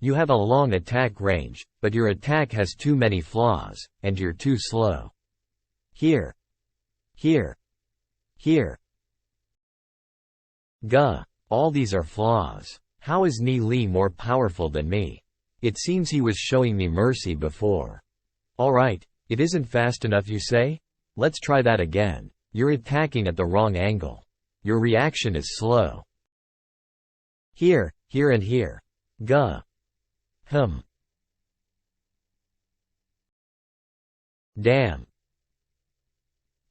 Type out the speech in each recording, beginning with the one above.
You have a long attack range, but your attack has too many flaws, and you're too slow. Here. Here. Here. Gah. All these are flaws. How is Ni Li more powerful than me? It seems he was showing me mercy before. Alright, it isn't fast enough you say? Let's try that again. You're attacking at the wrong angle. Your reaction is slow. Here, here and here. Gah. Damn.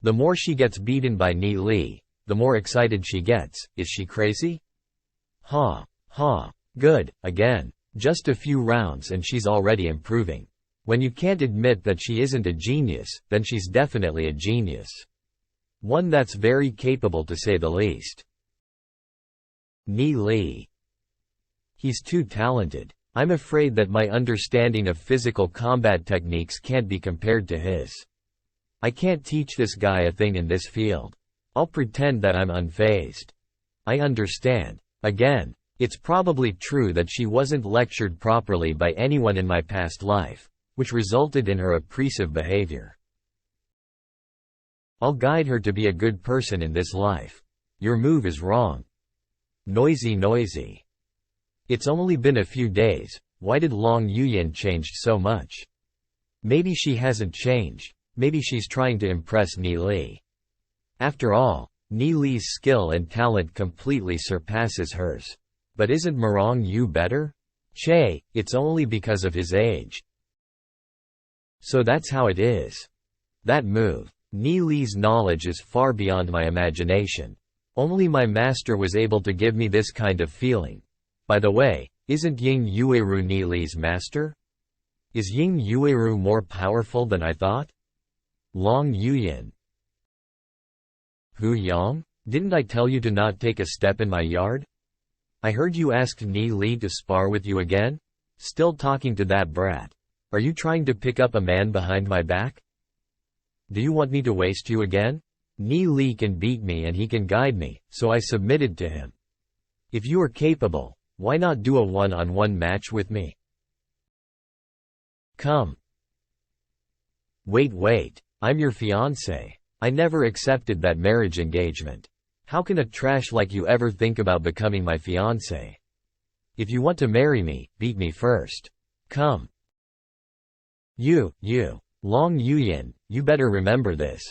The more she gets beaten by Ni Li, the more excited she gets. Is she crazy? Ha. Ha. Good, again. Just a few rounds and she's already improving. When you can't admit that she isn't a genius, then she's definitely a genius. One that's very capable to say the least. Ni Li. He's too talented. I'm afraid that my understanding of physical combat techniques can't be compared to his. I can't teach this guy a thing in this field. I'll pretend that I'm unfazed. I understand. Again, it's probably true that she wasn't lectured properly by anyone in my past life, which resulted in her oppressive behavior. I'll guide her to be a good person in this life. Your move is wrong. Noisy. It's only been a few days, why did Long Yuyin change so much? Maybe she hasn't changed, maybe she's trying to impress Ni Li. After all, Ni Li's skill and talent completely surpasses hers. But isn't Marong Yu better? Che, it's only because of his age. So that's how it is. That move. Ni Li's knowledge is far beyond my imagination. Only my master was able to give me this kind of feeling. By the way, isn't Ying Yueru Ni Li's master? Is Ying Yueru more powerful than I thought? Long Yuyin. Hu Yang? Didn't I tell you to not take a step in my yard? I heard you asked Ni Li to spar with you again? Still talking to that brat. Are you trying to pick up a man behind my back? Do you want me to waste you again? Ni Li can beat me and he can guide me, so I submitted to him. If you are capable, why not do a one-on-one match with me? Come. Wait, I'm your fiancé. I never accepted that marriage engagement. How can a trash like you ever think about becoming my fiancé? If you want to marry me, beat me first. Come. You, Long Yuyin, you better remember this.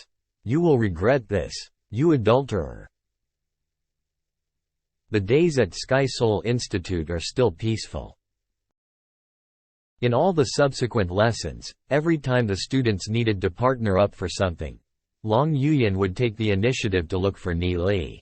You will regret this, you adulterer. The days at Sky Soul Institute are still peaceful. In all the subsequent lessons, every time the students needed to partner up for something, Long Yuyin would take the initiative to look for Ni Li.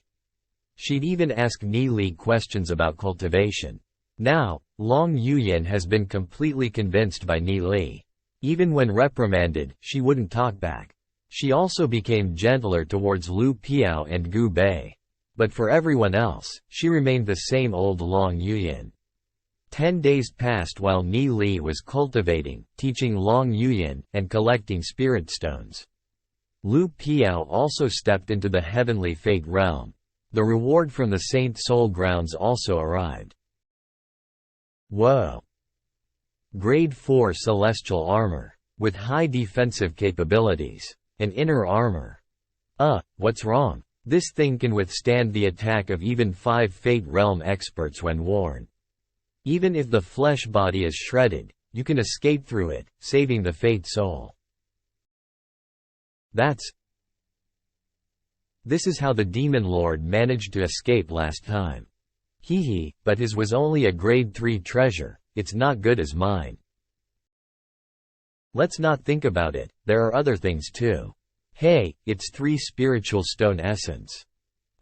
She'd even ask Ni Li questions about cultivation. Now, Long Yuyin has been completely convinced by Ni Li. Even when reprimanded, she wouldn't talk back. She also became gentler towards Lu Piao and Gu Bei. But for everyone else, she remained the same old Long Yuyin. 10 days passed while Ni Li was cultivating, teaching Long Yuyin, and collecting spirit stones. Lu Piao also stepped into the heavenly fate realm. The reward from the Saint Soul Grounds also arrived. Whoa! Grade 4 celestial armor. With high defensive capabilities. An inner armor. What's wrong? This thing can withstand the attack of even 5 Fate Realm experts when worn. Even if the flesh body is shredded, you can escape through it, saving the Fate Soul. This is how the Demon Lord managed to escape last time. But his was only a grade 3 treasure, it's not good as mine. Let's not think about it, there are other things too. Hey, it's 3 spiritual stone essence.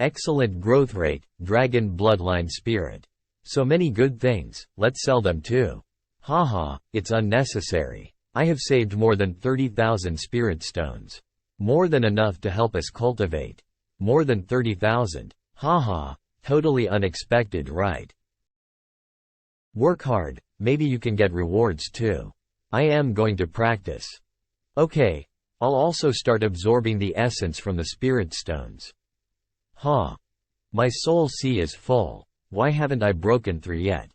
Excellent growth rate, dragon bloodline spirit. So many good things, let's sell them too. Haha, it's unnecessary. I have saved more than 30,000 spirit stones. More than enough to help us cultivate. More than 30,000. Haha, totally unexpected, right? Work hard, maybe you can get rewards too. I am going to practice. Okay, I'll also start absorbing the essence from the spirit stones. My soul sea is full. Why haven't I broken through yet?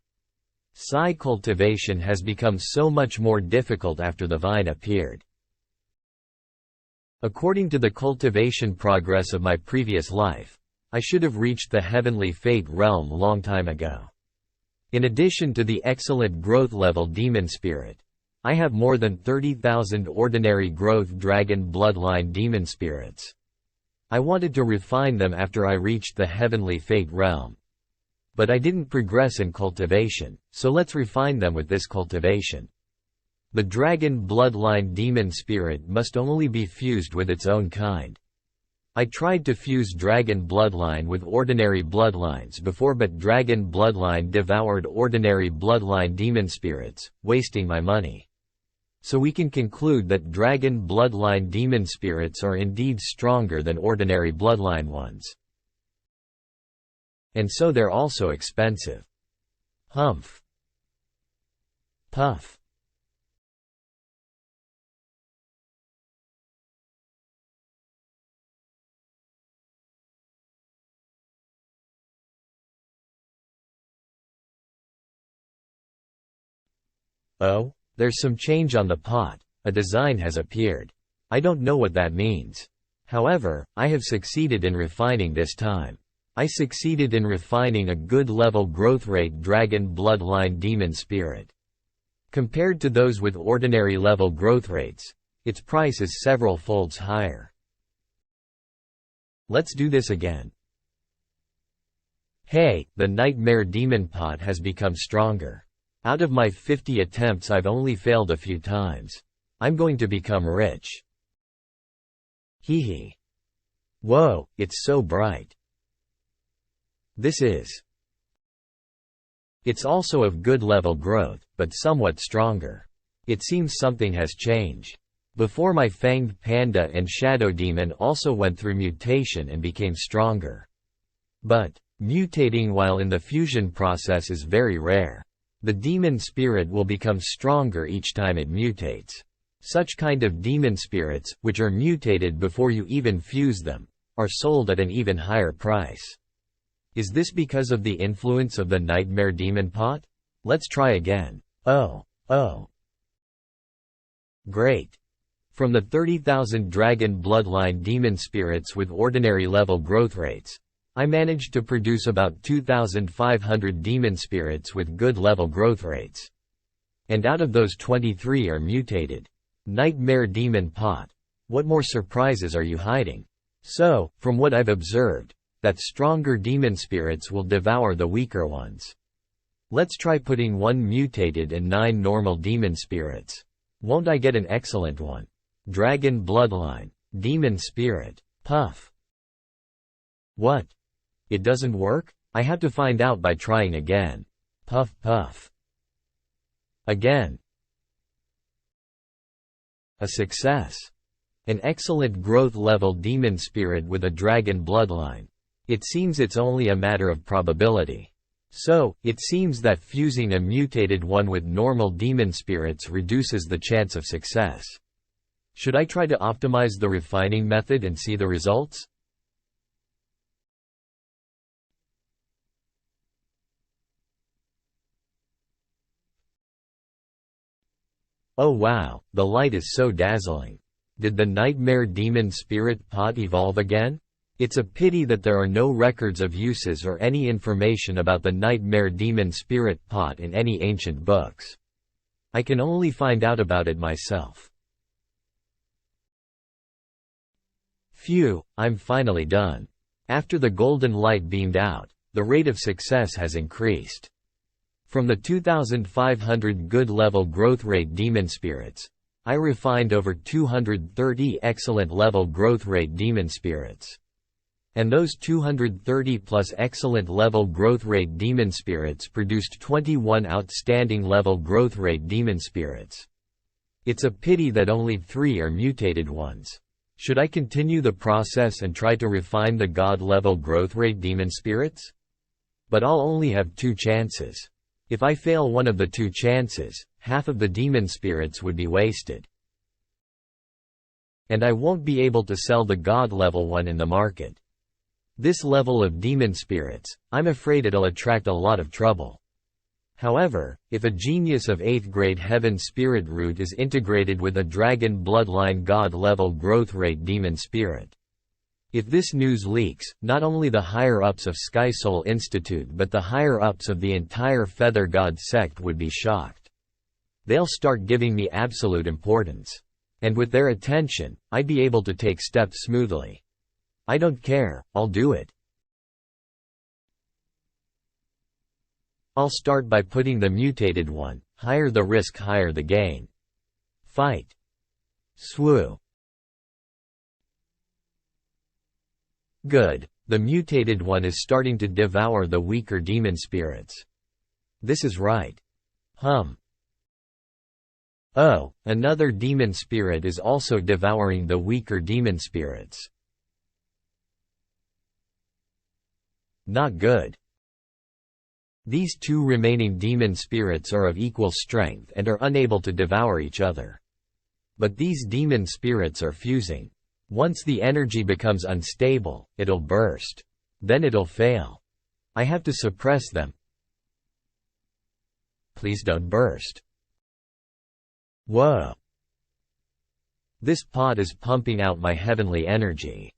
Psi cultivation has become so much more difficult after the vine appeared. According to the cultivation progress of my previous life, I should have reached the heavenly fate realm long time ago. In addition to the excellent growth level demon spirit, I have more than 30,000 ordinary growth dragon bloodline demon spirits. I wanted to refine them after I reached the heavenly fate realm. But I didn't progress in cultivation, so let's refine them with this cultivation. The dragon bloodline demon spirit must only be fused with its own kind. I tried to fuse dragon bloodline with ordinary bloodlines before, but dragon bloodline devoured ordinary bloodline demon spirits, wasting my money. So we can conclude that dragon bloodline demon spirits are indeed stronger than ordinary bloodline ones. And so they're also expensive. Humph. Puff. Oh, there's some change on the pot, a design has appeared. I don't know what that means. However, I have succeeded in refining this time. I succeeded in refining a good level growth rate dragon bloodline demon spirit. Compared to those with ordinary level growth rates, its price is several folds higher. Let's do this again. Hey, the nightmare demon pot has become stronger. Out of my 50 attempts I've only failed a few times. I'm going to become rich. Hee hee. Whoa, it's so bright. It's also of good level growth, but somewhat stronger. It seems something has changed. Before, my fanged panda and shadow demon also went through mutation and became stronger. But mutating while in the fusion process is very rare. The demon spirit will become stronger each time it mutates. Such kind of demon spirits, which are mutated before you even fuse them, are sold at an even higher price. Is this because of the influence of the nightmare demon pot? Let's try again. Oh. Great. From the 30,000 dragon bloodline demon spirits with ordinary level growth rates, I managed to produce about 2,500 demon spirits with good level growth rates. And out of those 23 are mutated. Nightmare demon pot. What more surprises are you hiding? So, from what I've observed, that stronger demon spirits will devour the weaker ones. Let's try putting 1 mutated and 9 normal demon spirits. Won't I get an excellent one? Dragon bloodline. Demon spirit. Puff. What? It doesn't work? I have to find out by trying again. Puff puff. Again. A success. An excellent growth level demon spirit with a dragon bloodline. It seems it's only a matter of probability. So, it seems that fusing a mutated one with normal demon spirits reduces the chance of success. Should I try to optimize the refining method and see the results? Oh wow, the light is so dazzling. Did the nightmare demon spirit pot evolve again? It's a pity that there are no records of uses or any information about the nightmare demon spirit pot in any ancient books. I can only find out about it myself. Phew, I'm finally done. After the golden light beamed out, the rate of success has increased. From the 2,500 good level growth rate demon spirits, I refined over 230 excellent level growth rate demon spirits. And those 230 plus excellent level growth rate demon spirits produced 21 outstanding level growth rate demon spirits. It's a pity that only 3 are mutated ones. Should I continue the process and try to refine the god level growth rate demon spirits? But I'll only have 2 chances. If I fail one of the 2 chances, half of the demon spirits would be wasted. And I won't be able to sell the god level one in the market. This level of demon spirits, I'm afraid it'll attract a lot of trouble. However, if a genius of 8th grade heaven spirit root is integrated with a dragon bloodline god level growth rate demon spirit. If this news leaks, not only the higher-ups of Sky Soul Institute but the higher-ups of the entire Feather God sect would be shocked. They'll start giving me absolute importance. And with their attention, I'd be able to take steps smoothly. I don't care, I'll do it. I'll start by putting the mutated one, higher the risk higher the gain. Fight. Swoo. Good, the mutated one is starting to devour the weaker demon spirits. This is right. Oh, another demon spirit is also devouring the weaker demon spirits. Not good. These two remaining demon spirits are of equal strength and are unable to devour each other. But these demon spirits are fusing. Once the energy becomes unstable, it'll burst. Then it'll fail. I have to suppress them. Please don't burst. Whoa. This pot is pumping out my heavenly energy.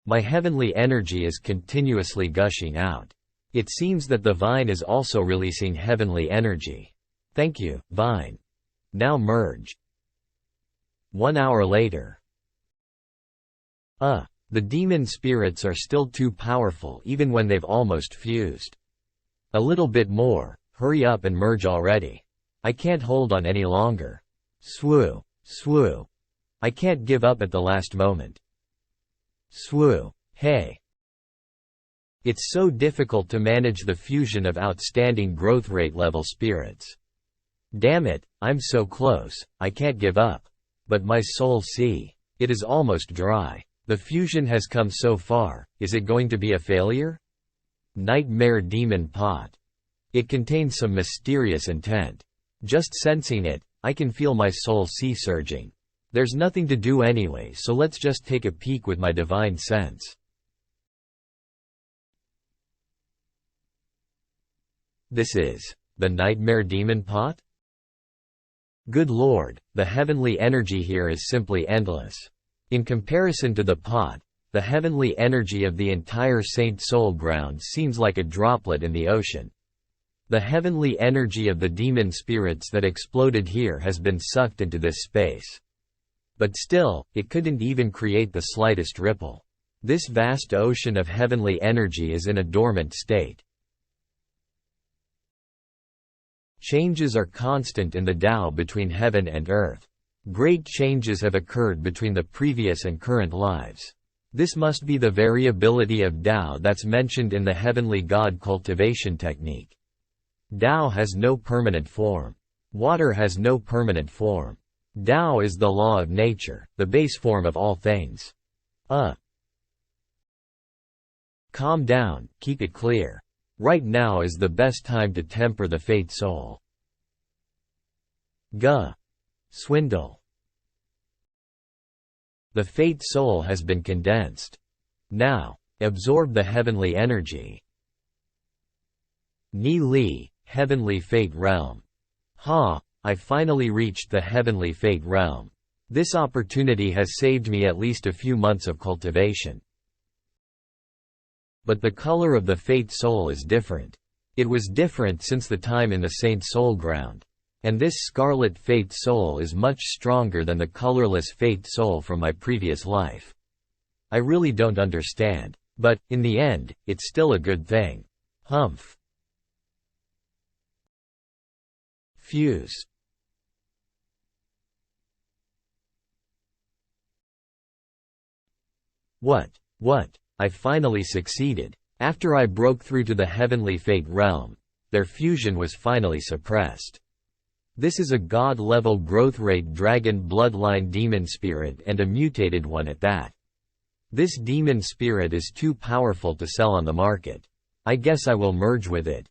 My heavenly energy is continuously gushing out. It seems that the vine is also releasing heavenly energy. Thank you, vine. Now merge. 1 hour later. The demon spirits are still too powerful even when they've almost fused. A little bit more, hurry up and merge already. I can't hold on any longer. Swoo, swoo. I can't give up at the last moment. Swoo, hey. It's so difficult to manage the fusion of outstanding growth rate level spirits. Damn it, I'm so close, I can't give up. But my soul sea. It is almost dry. The fusion has come so far, is it going to be a failure? Nightmare demon pot. It contains some mysterious intent. Just sensing it, I can feel my soul sea surging. There's nothing to do anyway, so let's just take a peek with my divine sense. This is the Nightmare Demon Pot? Good Lord, the heavenly energy here is simply endless. In comparison to the pot, the heavenly energy of the entire Saint Soul ground seems like a droplet in the ocean. The heavenly energy of the demon spirits that exploded here has been sucked into this space. But still, it couldn't even create the slightest ripple. This vast ocean of heavenly energy is in a dormant state. Changes are constant in the Tao between heaven and earth. Great changes have occurred between the previous and current lives. This must be the variability of Tao that's mentioned in the heavenly God cultivation technique. Tao has no permanent form. Water has no permanent form. Tao is the law of nature, the base form of all things. Calm down, keep it clear. Right now is the best time to temper the Fate Soul. Swindle. The Fate Soul has been condensed. Now, absorb the heavenly energy. Ni Li, Heavenly Fate Realm. I finally reached the Heavenly Fate Realm. This opportunity has saved me at least a few months of cultivation. But the color of the Fate Soul is different. It was different since the time in the Saint Soul ground. And this scarlet Fate Soul is much stronger than the colorless Fate Soul from my previous life. I really don't understand. But, in the end, it's still a good thing. Fuse. What? I finally succeeded. After I broke through to the Heavenly Fate Realm, their fusion was finally suppressed. This is a God-level growth rate dragon bloodline demon spirit and a mutated one at that. This demon spirit is too powerful to sell on the market. I guess I will merge with it.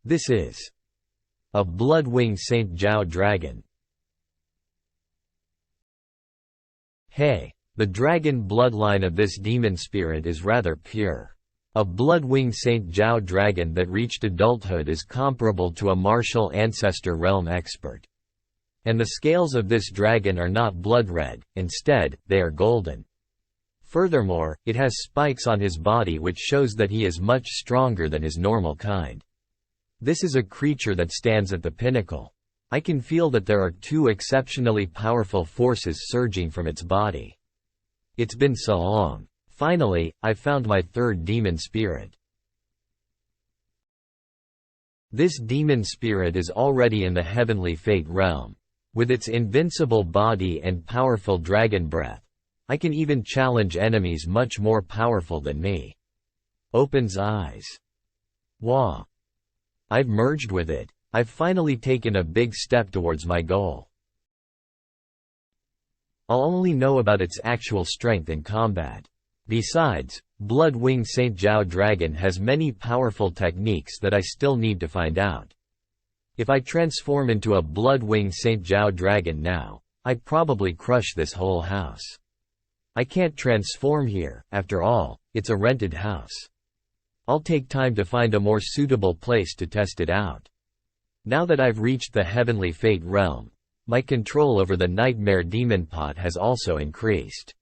This is a Bloodwing Saint Jiao dragon. Hey, The dragon bloodline of this demon spirit is rather pure. A Bloodwing St. Jiao dragon that reached adulthood is comparable to a martial ancestor realm expert. And the scales of this dragon are not blood red, instead, they are golden. Furthermore, it has spikes on his body which shows that he is much stronger than his normal kind. This is a creature that stands at the pinnacle. I can feel that there are two exceptionally powerful forces surging from its body. It's been so long. Finally, I found my third demon spirit. This demon spirit is already in the heavenly fate realm. With its invincible body and powerful dragon breath, I can even challenge enemies much more powerful than me. Opens eyes. Wah. I've merged with it. I've finally taken a big step towards my goal. I'll only know about its actual strength in combat. Besides, Bloodwing St. Jiao Dragon has many powerful techniques that I still need to find out. If I transform into a Bloodwing St. Jiao Dragon now, I'd probably crush this whole house. I can't transform here, after all, it's a rented house. I'll take time to find a more suitable place to test it out. Now that I've reached the heavenly fate realm, my control over the nightmare demon pot has also increased.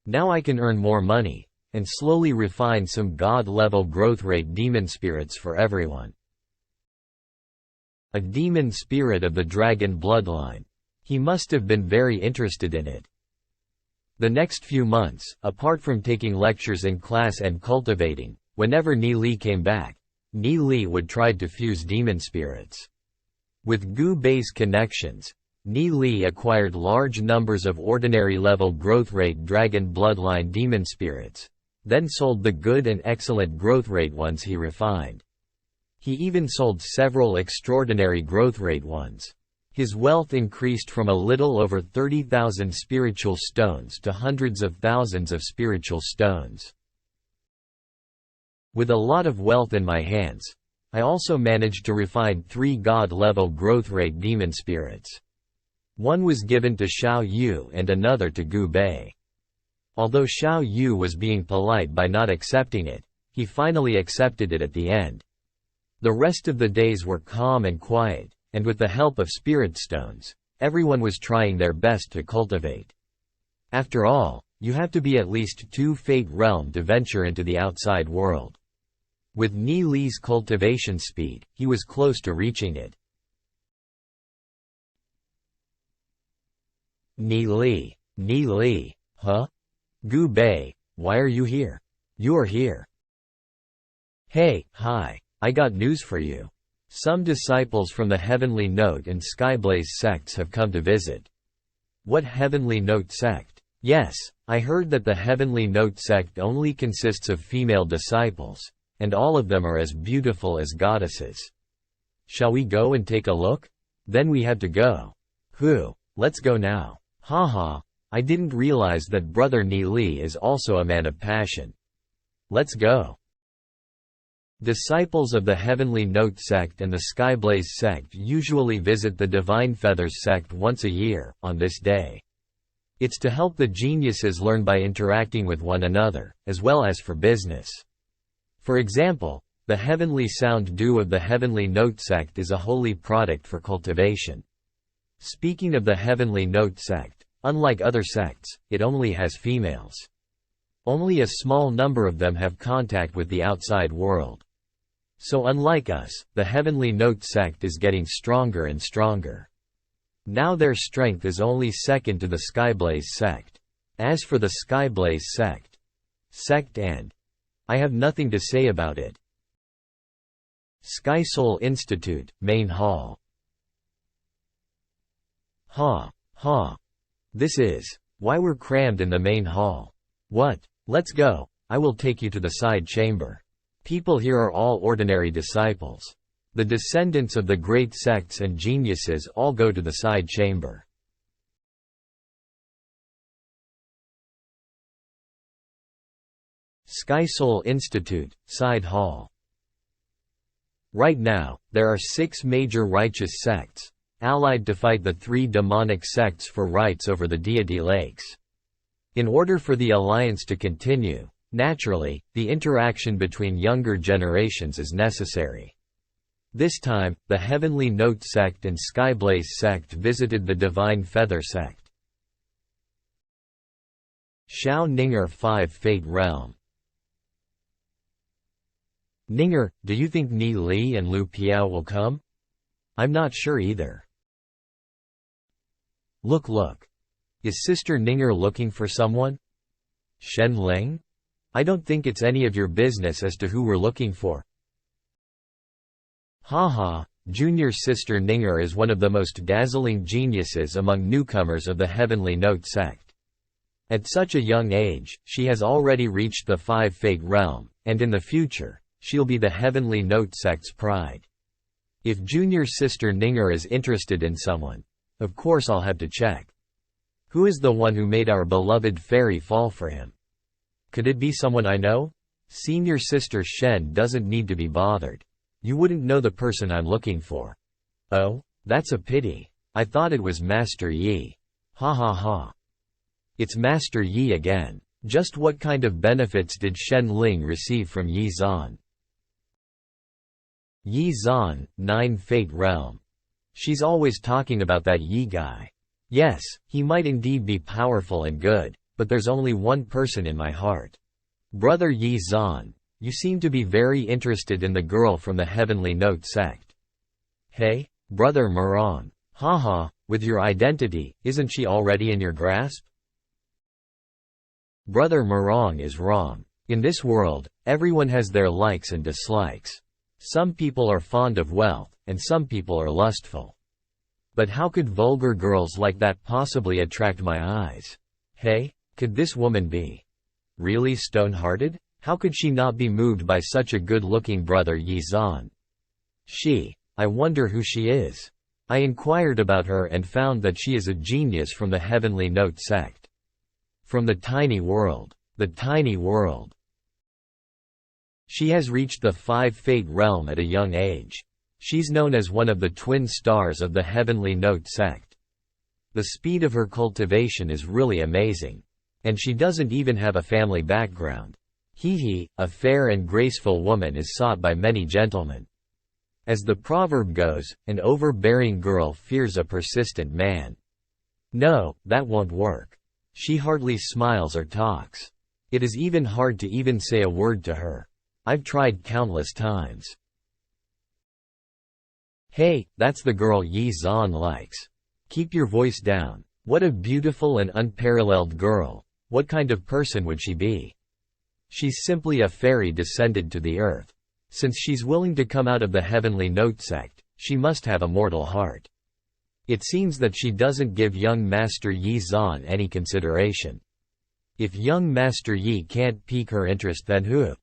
Now I can earn more money, and slowly refine some god-level growth rate demon spirits for everyone. A demon spirit of the dragon bloodline. He must have been very interested in it. The next few months, apart from taking lectures in class and cultivating, whenever Ni Li came back, Ni Li would try to fuse demon spirits. With Gu Bei's connections, Ni Li acquired large numbers of ordinary-level growth rate dragon bloodline demon spirits, then sold the good and excellent growth rate ones he refined. He even sold several extraordinary growth rate ones. His wealth increased from a little over 30,000 spiritual stones to hundreds of thousands of spiritual stones. With a lot of wealth in my hands, I also managed to refine 3 god-level growth rate demon spirits. One was given to Xiao Yu and another to Gu Bei. Although Xiao Yu was being polite by not accepting it, he finally accepted it at the end. The rest of the days were calm and quiet, and with the help of spirit stones, everyone was trying their best to cultivate. After all, you have to be at least 2 fate realm to venture into the outside world. With Ni Li's cultivation speed, he was close to reaching it. Ni Li, huh? Gu Bei, why are you here? You are here. Hey, hi, I got news for you. Some disciples from the Heavenly Note and Skyblaze sects have come to visit. What Heavenly Note sect? Yes, I heard that the Heavenly Note sect only consists of female disciples, and all of them are as beautiful as goddesses. Shall we go and take a look? Then we have to go. Let's go now. Haha, I didn't realize that Brother Ni Li is also a man of passion. Let's go. Disciples of the Heavenly Note sect and the Skyblaze sect usually visit the Divine Feathers sect once a year, on this day. It's to help the geniuses learn by interacting with one another, as well as for business. For example, the Heavenly Sound Dew of the Heavenly Note sect is a holy product for cultivation. Speaking of the Heavenly Note sect, unlike other sects, it only has females. Only a small number of them have contact with the outside world. So unlike us, the Heavenly Note sect is getting stronger and stronger. Now their strength is only second to the Skyblaze sect. As for the Skyblaze sect and I have nothing to say about it. Sky Soul Institute, Main Hall. This is why we're crammed in the main hall. What? Let's go. I will take you to the side chamber. People here are all ordinary disciples. The descendants of the great sects and geniuses all go to the side chamber. Sky Soul Institute, Side Hall. Right now, there are 6 major righteous sects, allied to fight the 3 demonic sects for rights over the deity lakes. In order for the alliance to continue, naturally, the interaction between younger generations is necessary. This time, the Heavenly Note sect and Skyblaze sect visited the Divine Feather sect. Xiao Ninger 5 Fate Realm. Ninger, do you think Ni Li and Lu Piao will come? I'm not sure either. Look. Is Sister Ninger looking for someone? Shen Ling? I don't think it's any of your business as to who we're looking for. Haha, Junior Sister Ninger is one of the most dazzling geniuses among newcomers of the Heavenly Note sect. At such a young age, she has already reached the 5 Fate Realm, and in the future, she'll be the Heavenly Note sect's pride. If Junior Sister Ninger is interested in someone, of course I'll have to check. Who is the one who made our beloved fairy fall for him? Could it be someone I know? Senior Sister Shen doesn't need to be bothered. You wouldn't know the person I'm looking for. Oh, that's a pity. I thought it was Master Yi. Ha ha ha. It's Master Yi again. Just what kind of benefits did Shen Ling receive from Yi Zan? Yi Zan, 9 Fate Realm. She's always talking about that Yi guy. Yes, he might indeed be powerful and good, but there's only one person in my heart. Brother Yi Zan, you seem to be very interested in the girl from the Heavenly Note sect. Hey, Brother Murong. Haha, with your identity, isn't she already in your grasp? Brother Murong is wrong. In this world, everyone has their likes and dislikes. Some people are fond of wealth, and some people are lustful. But how could vulgar girls like that possibly attract my eyes? Hey, could this woman be really stone-hearted? How could she not be moved by such a good-looking brother Yi Zan? I wonder who she is. I inquired about her and found that she is a genius from the Heavenly Note sect. From the tiny world. The tiny world. She has reached the 5 Fate Realm at a young age. She's known as one of the twin stars of the Heavenly Note sect. The speed of her cultivation is really amazing. And she doesn't even have a family background. A fair and graceful woman is sought by many gentlemen. As the proverb goes, an overbearing girl fears a persistent man. No, that won't work. She hardly smiles or talks. It is even hard to even say a word to her. I've tried countless times. Hey, that's the girl Yi Zan likes. Keep your voice down. What a beautiful and unparalleled girl. What kind of person would she be? She's simply a fairy descended to the earth. Since she's willing to come out of the Heavenly Note sect, she must have a mortal heart. It seems that she doesn't give young Master Yi Zan any consideration. If young Master Yi can't pique her interest, then who?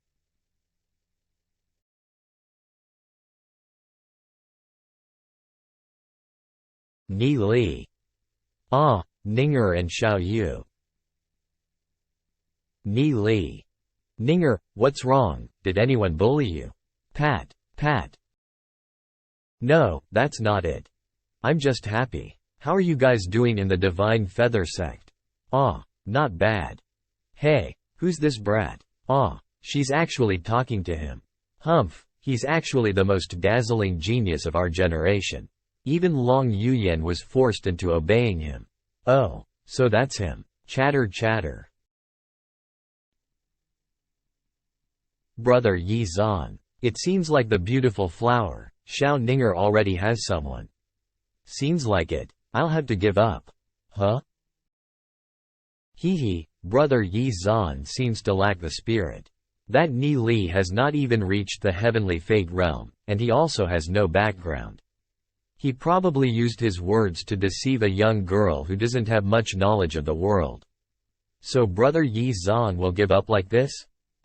Ni Li. Ninger and Xiao Yu. Ni Li. Ninger, what's wrong? Did anyone bully you? Pat. No, that's not it. I'm just happy. How are you guys doing in the Divine Feather sect? Not bad. Hey, who's this brat? She's actually talking to him. Humph, he's actually the most dazzling genius of our generation. Even Long Yuyan was forced into obeying him. Oh, so that's him. Chatter. Brother Yi Zan. It seems like the beautiful flower, Xiao Ninger already has someone. Seems like it. I'll have to give up. Huh? Brother Yi Zan seems to lack the spirit. That Ni Li has not even reached the Heavenly Fate Realm, and he also has no background. He probably used his words to deceive a young girl who doesn't have much knowledge of the world. So Brother Yi Zan will give up like this?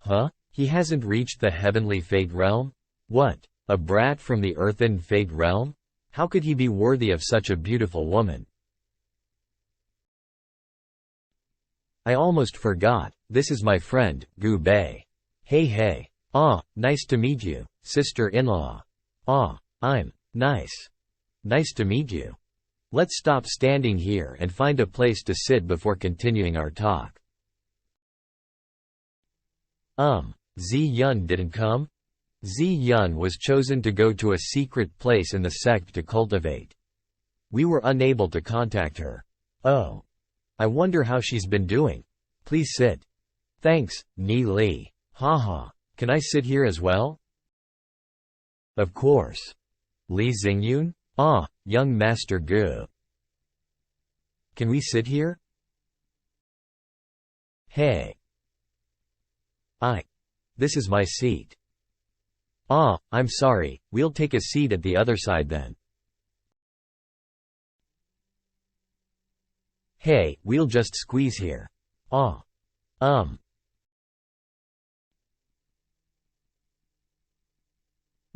Huh? He hasn't reached the Heavenly Fate Realm? What? A brat from the Earthen Fate Realm? How could he be worthy of such a beautiful woman? I almost forgot, this is my friend, Gu Bei. Hey. Nice to meet you, sister-in-law. I'm nice. Nice to meet you. Let's stop standing here and find a place to sit before continuing our talk. Zi Yun didn't come? Zi Yun was chosen to go to a secret place in the sect to cultivate. We were unable to contact her. Oh. I wonder how she's been doing. Please sit. Thanks, Ni Li. Haha. Can I sit here as well? Of course. Li Xingyun? Ah, young Master Gu. Can we sit here? Hey. This is my seat. Ah, I'm sorry, we'll take a seat at the other side then. Hey, we'll just squeeze here. Ah.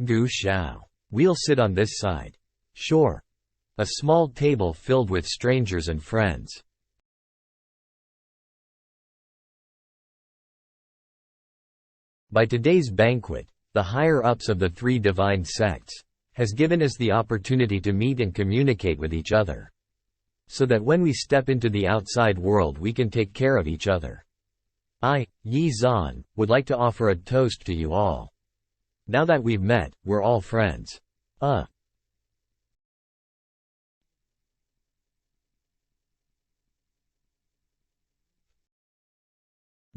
Gu Xiao. We'll sit on this side. Sure. A small table filled with strangers and friends. By today's banquet, the higher-ups of the three divine sects has given us the opportunity to meet and communicate with each other, so that when we step into the outside world we can take care of each other. I, Yi Zan, would like to offer a toast to you all. Now that we've met, we're all friends.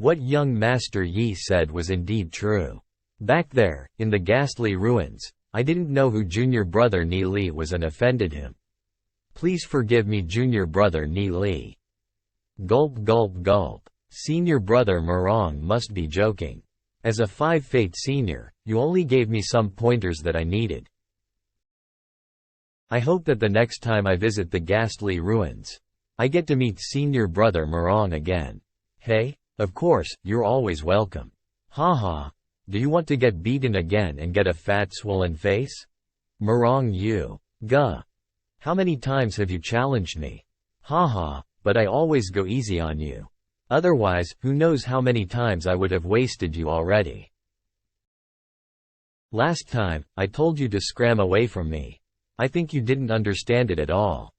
What young Master Yi said was indeed true. Back there, in the ghastly ruins, I didn't know who junior brother Ni Li was and offended him. Please forgive me, junior brother Ni Li. Gulp gulp gulp. Senior brother Murong must be joking. As a 5-Fate senior, you only gave me some pointers that I needed. I hope that the next time I visit the ghastly ruins, I get to meet senior brother Murong again. Hey? Of course, you're always welcome. Haha. Do you want to get beaten again and get a fat swollen face? Murong you. Guh. How many times have you challenged me? Haha, but I always go easy on you. Otherwise, who knows how many times I would have wasted you already. Last time, I told you to scram away from me. I think you didn't understand it at all.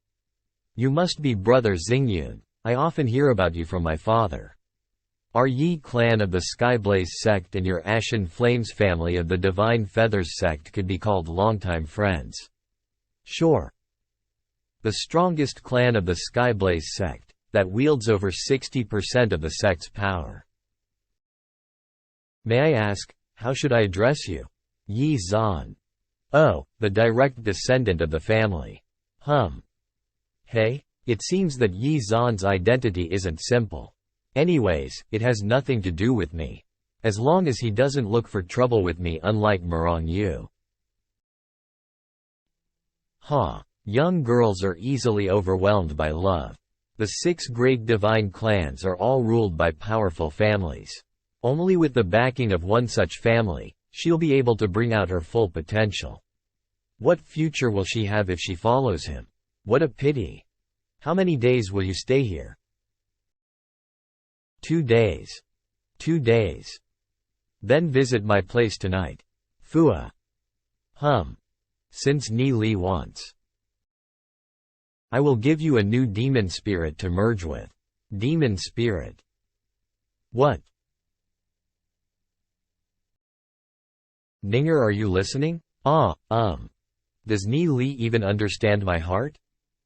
You must be brother Xingyun. I often hear about you from my father. Our Yi clan of the Skyblaze sect and your Ashen Flames family of the Divine Feathers sect could be called longtime friends. Sure. The strongest clan of the Skyblaze sect, that wields over 60% of the sect's power. May I ask, how should I address you? Yi Zan. Oh, the direct descendant of the family. Hey? It seems that Yi Zan's identity isn't simple. Anyways, it has nothing to do with me. As long as he doesn't look for trouble with me, unlike Murong Yu. Young girls are easily overwhelmed by love. The 6 great divine clans are all ruled by powerful families. Only with the backing of one such family, she'll be able to bring out her full potential. What future will she have if she follows him? What a pity. How many days will you stay here? 2 days. 2 days. Then visit my place tonight. Fua. Since Ni Li wants. I will give you a new demon spirit to merge with. Demon spirit. What? Ninger, are you listening? Does Ni Li even understand my heart?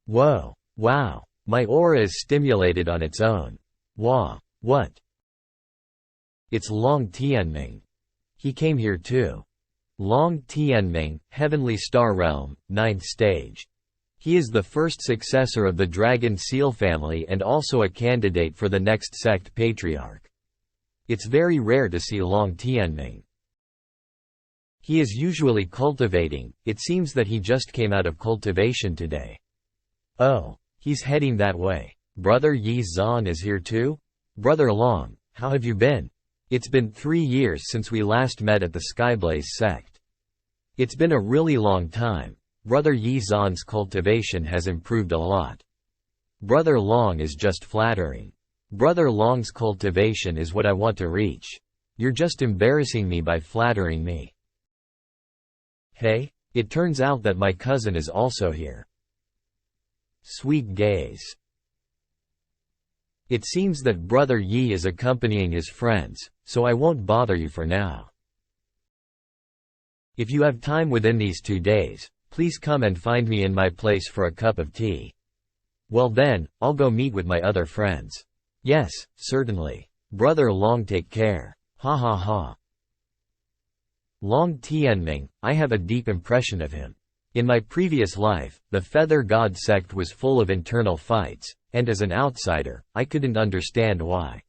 Whoa. Wow. My aura is stimulated on its own. Wah. What? It's Long Tianming. He came here too. Long Tianming, Heavenly Star Realm, 9th stage. He is the first successor of the Dragon Seal family and also a candidate for the next sect patriarch. It's very rare to see Long Tianming. He is usually cultivating. It seems that he just came out of cultivation today. Oh, he's heading that way. Brother Yi Zan is here too? Brother Long, how have you been? It's been 3 years since we last met at the Skyblaze sect. It's been a really long time. Brother Yi Zan's cultivation has improved a lot. Brother Long is just flattering. Brother Long's cultivation is what I want to reach. You're just embarrassing me by flattering me. Hey, it turns out that my cousin is also here. Sweet gaze. It seems that Brother Yi is accompanying his friends, so I won't bother you for now. If you have time within these 2 days, please come and find me in my place for a cup of tea. Well then, I'll go meet with my other friends. Yes, certainly. Brother Long, take care. Ha ha ha. Long Tianming, I have a deep impression of him. In my previous life, the Feather God sect was full of internal fights, and as an outsider, I couldn't understand why.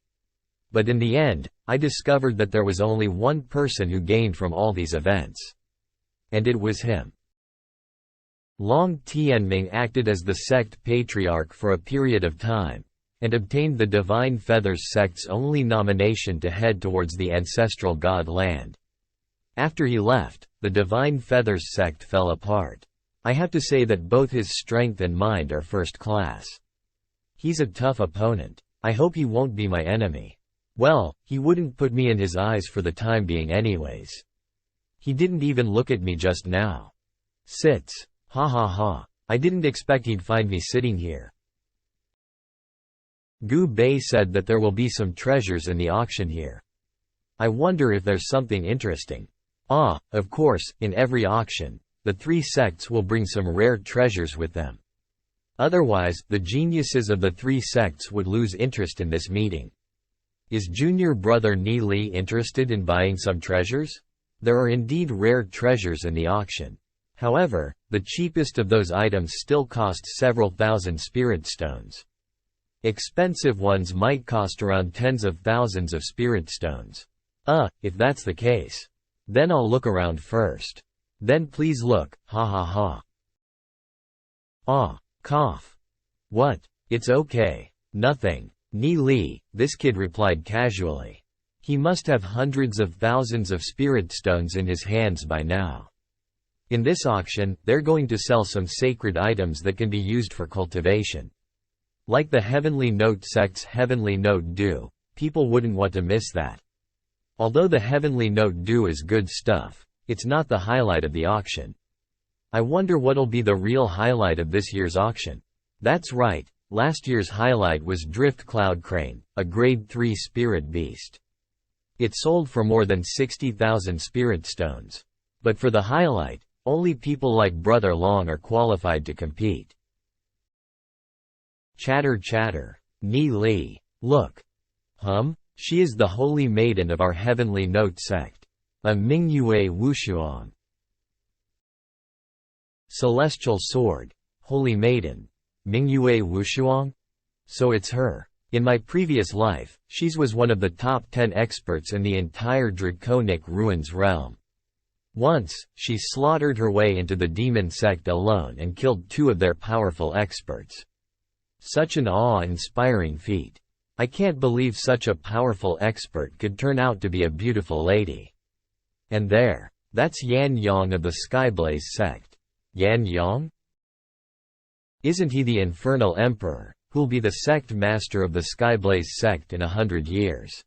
But in the end, I discovered that there was only one person who gained from all these events. And it was him. Long Tianming acted as the sect patriarch for a period of time, and obtained the Divine Feathers sect's only nomination to head towards the ancestral god land. After he left, the Divine Feathers sect fell apart. I have to say that both his strength and mind are first class. He's a tough opponent. I hope he won't be my enemy. Well, he wouldn't put me in his eyes for the time being anyways. He didn't even look at me just now. Sits. Ha ha ha. I didn't expect he'd find me sitting here. Gu Bei said that there will be some treasures in the auction here. I wonder if there's something interesting. Ah, of course, in every auction, the 3 sects will bring some rare treasures with them. Otherwise, the geniuses of the 3 sects would lose interest in this meeting. Is junior brother Ni Li interested in buying some treasures? There are indeed rare treasures in the auction. However, the cheapest of those items still cost several thousand spirit stones. Expensive ones might cost around tens of thousands of spirit stones. If that's the case. Then I'll look around first. Then please look, ha ha ha. Ah, cough. What? It's okay. Nothing. Ni Li, this kid replied casually. He must have hundreds of thousands of spirit stones in his hands by now. In this auction, they're going to sell some sacred items that can be used for cultivation. Like the Heavenly Note sect's Heavenly Note Dew, people wouldn't want to miss that. Although the Heavenly Note Dew is good stuff, it's not the highlight of the auction. I wonder what'll be the real highlight of this year's auction. That's right, last year's highlight was Drift Cloud Crane, a grade 3 spirit beast. It sold for more than 60,000 spirit stones. But for the highlight, only people like Brother Long are qualified to compete. Chatter chatter. Ni Li. Look. She is the holy maiden of our Heavenly Note sect. A Mingyue Wushuang. Celestial Sword. Holy Maiden. Mingyue Wushuang? So it's her. In my previous life, she was one of the top 10 experts in the entire Draconic Ruins realm. Once, she slaughtered her way into the demon sect alone and killed 2 of their powerful experts. Such an awe-inspiring feat. I can't believe such a powerful expert could turn out to be a beautiful lady. And there. That's Yan Yang of the Skyblaze sect. Yan Yang? Isn't he the Infernal Emperor, who'll be the sect master of the Skyblaze sect in 100 years?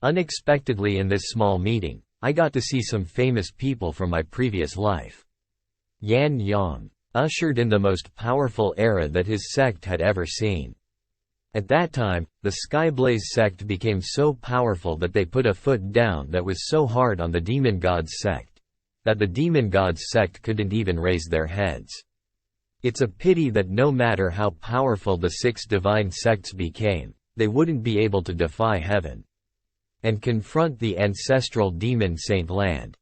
Unexpectedly in this small meeting, I got to see some famous people from my previous life. Yan Yang ushered in the most powerful era that his sect had ever seen. At that time, the Skyblaze sect became so powerful that they put a foot down that was so hard on the Demon Gods sect, that the Demon Gods sect couldn't even raise their heads. It's a pity that no matter how powerful the 6 divine sects became, they wouldn't be able to defy heaven and confront the ancestral demon Saint Land.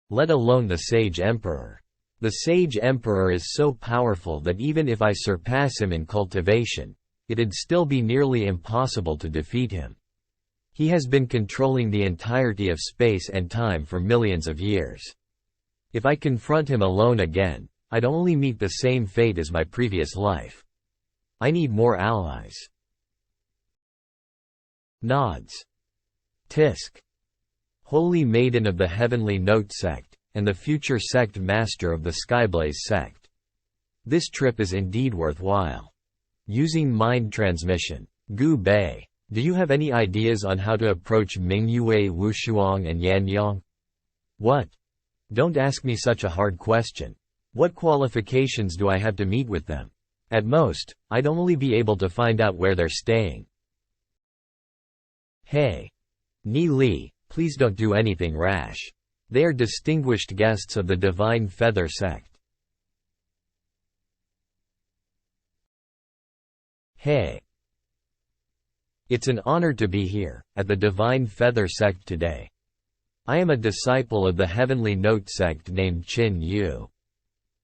Let alone the Sage Emperor. The Sage Emperor is so powerful that even if I surpass him in cultivation, it'd still be nearly impossible to defeat him. He has been controlling the entirety of space and time for millions of years. If I confront him alone again, I'd only meet the same fate as my previous life. I need more allies. Nods. Tisk. Holy Maiden of the Heavenly Note sect, and the future sect master of the Skyblaze sect. This trip is indeed worthwhile. Using mind transmission. Gu Bei. Do you have any ideas on how to approach Mingyue Wushuang and Yan Yang? What? Don't ask me such a hard question. What qualifications do I have to meet with them? At most, I'd only be able to find out where they're staying. Hey. Ni Li, please don't do anything rash. They are distinguished guests of the Divine Feather sect. Hey. It's an honor to be here, at the Divine Feather sect today. I am a disciple of the Heavenly Note sect named Qin Yu.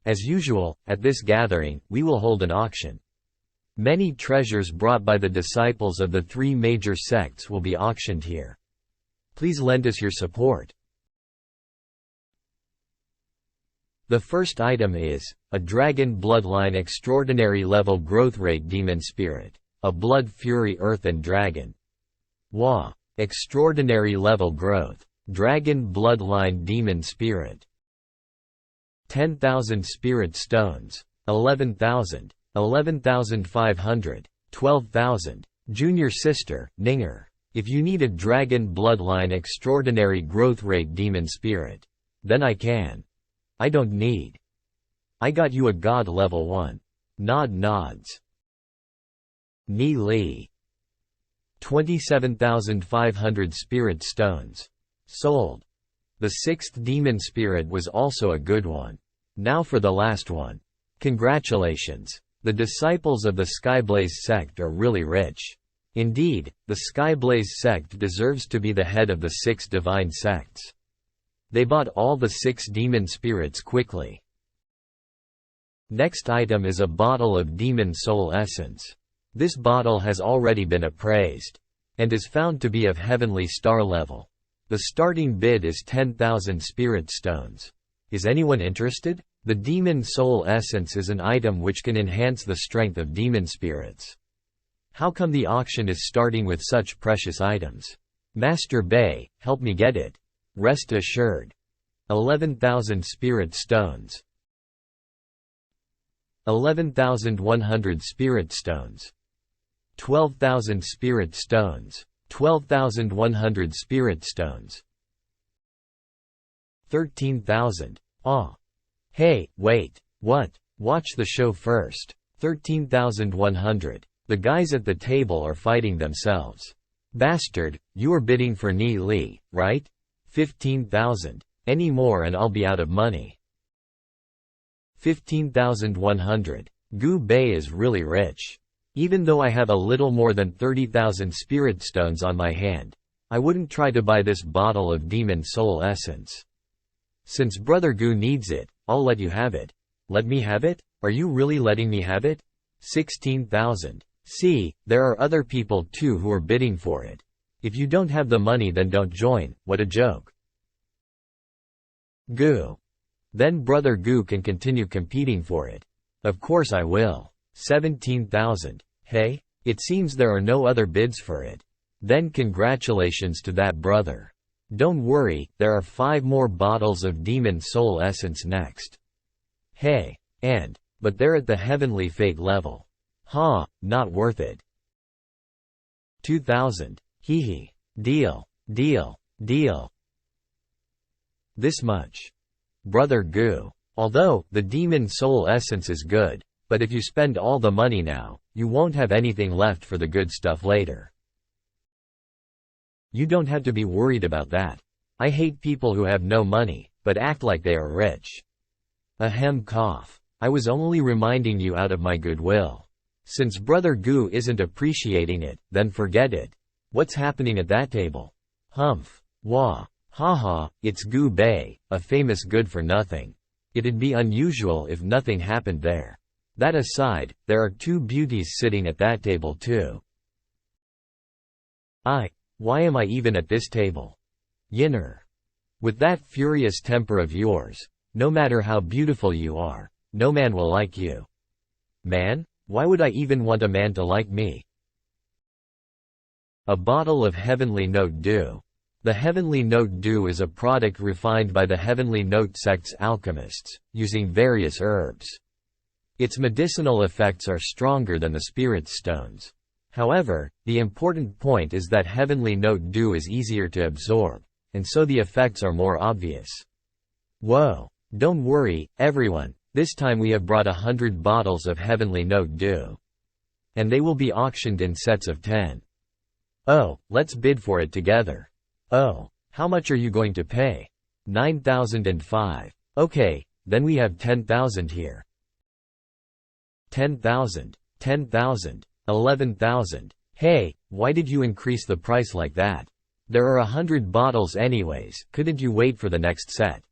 As usual, at this gathering, we will hold an auction. Many treasures brought by the disciples of the three major sects will be auctioned here. Please lend us your support. The first item is a Dragon Bloodline Extraordinary Level Growth Rate Demon Spirit, a Blood Fury Earthen Dragon. WA. Extraordinary Level Growth. Dragon Bloodline Demon Spirit. 10,000 Spirit Stones. 11,000. 11,500. 12,000. Junior Sister, Ninger. If you need a Dragon Bloodline Extraordinary Growth Rate Demon Spirit, then I can. I don't need. I got you a God Level 1. Nods. Ni Li. 27,500 Spirit Stones. Sold. The sixth demon spirit was also a good one. Now for the last one. Congratulations. The disciples of the Skyblaze sect are really rich. Indeed, the Skyblaze sect deserves to be the head of the 6 divine sects. They bought all the 6 demon spirits quickly. Next item is a bottle of Demon Soul Essence. This bottle has already been appraised, and is found to be of heavenly star level. The starting bid is 10,000 spirit stones. Is anyone interested? The Demon Soul Essence is an item which can enhance the strength of demon spirits. How come the auction is starting with such precious items? Master Bay, help me get it. Rest assured. 11,000 spirit stones. 11,100 spirit stones. 12,000 spirit stones. 12,100 spirit stones. 13,000. Ah. Hey, wait. What? Watch the show first. 13,100. The guys at the table are fighting themselves. Bastard, you are bidding for Ni Li, right? 15,000. Any more and I'll be out of money. 15,100. Gu Bei is really rich. Even though I have a little more than 30,000 spirit stones on my hand, I wouldn't try to buy this bottle of Demon Soul Essence. Since Brother Gu needs it, I'll let you have it. Let me have it? Are you really letting me have it? 16,000. See, there are other people too who are bidding for it. If you don't have the money then don't join, what a joke. Gu. Then Brother Gu can continue competing for it. Of course I will. 17,000. Hey? It seems there are no other bids for it. Then congratulations to that brother. Don't worry, there are 5 more bottles of Demon Soul Essence next. Hey. But they're at the Heavenly Fate level. Huh, not worth it. 2,000. Hee. Deal. This much. Brother Gu. Although, the Demon Soul Essence is good, but if you spend all the money now, you won't have anything left for the good stuff later. You don't have to be worried about that. I hate people who have no money, but act like they are rich. Ahem cough. I was only reminding you out of my goodwill. Since Brother Gu isn't appreciating it, then forget it. What's happening at that table? Humph. Wah. Haha, it's Gu Bei, a famous good-for-nothing. It'd be unusual if nothing happened there. That aside, there are 2 beauties sitting at that table too. Why am I even at this table? Yinner. With that furious temper of yours, no matter how beautiful you are, no man will like you. Man? Why would I even want a man to like me? A bottle of Heavenly Note Dew. The Heavenly Note Dew is a product refined by the Heavenly Note sect's alchemists, using various herbs. Its medicinal effects are stronger than the spirit stones. However, the important point is that Heavenly Note Dew is easier to absorb, and so the effects are more obvious. Whoa. Don't worry, everyone, This time we have brought 100 bottles of Heavenly Note Dew. And they will be auctioned in sets of 10. Oh, let's bid for it together. Oh, how much are you going to pay? 9,005. Okay, then we have 10,000 here. 10,000, 10,000, 11,000. Hey, why did you increase the price like that? There are 100 bottles anyways, couldn't you wait for the next set?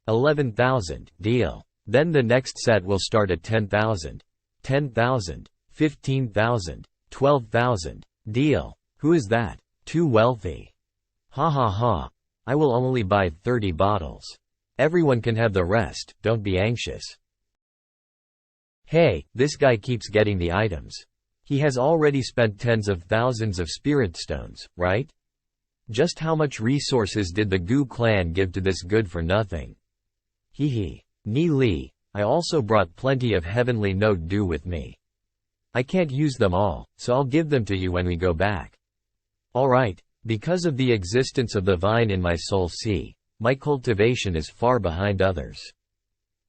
11,000, deal. Then the next set will start at 10,000. 10,000, 15,000, 12,000, deal. Who is that? Too wealthy. Ha ha ha. I will only buy 30 bottles. Everyone can have the rest, don't be anxious. Hey, this guy keeps getting the items. He has already spent tens of thousands of spirit stones, right? Just how much resources did the Gu clan give to this good for nothing? Hee. Ni Li, I also brought plenty of Heavenly Note Dew with me. I can't use them all, so I'll give them to you when we go back. Alright, because of the existence of the vine in my soul sea, my cultivation is far behind others.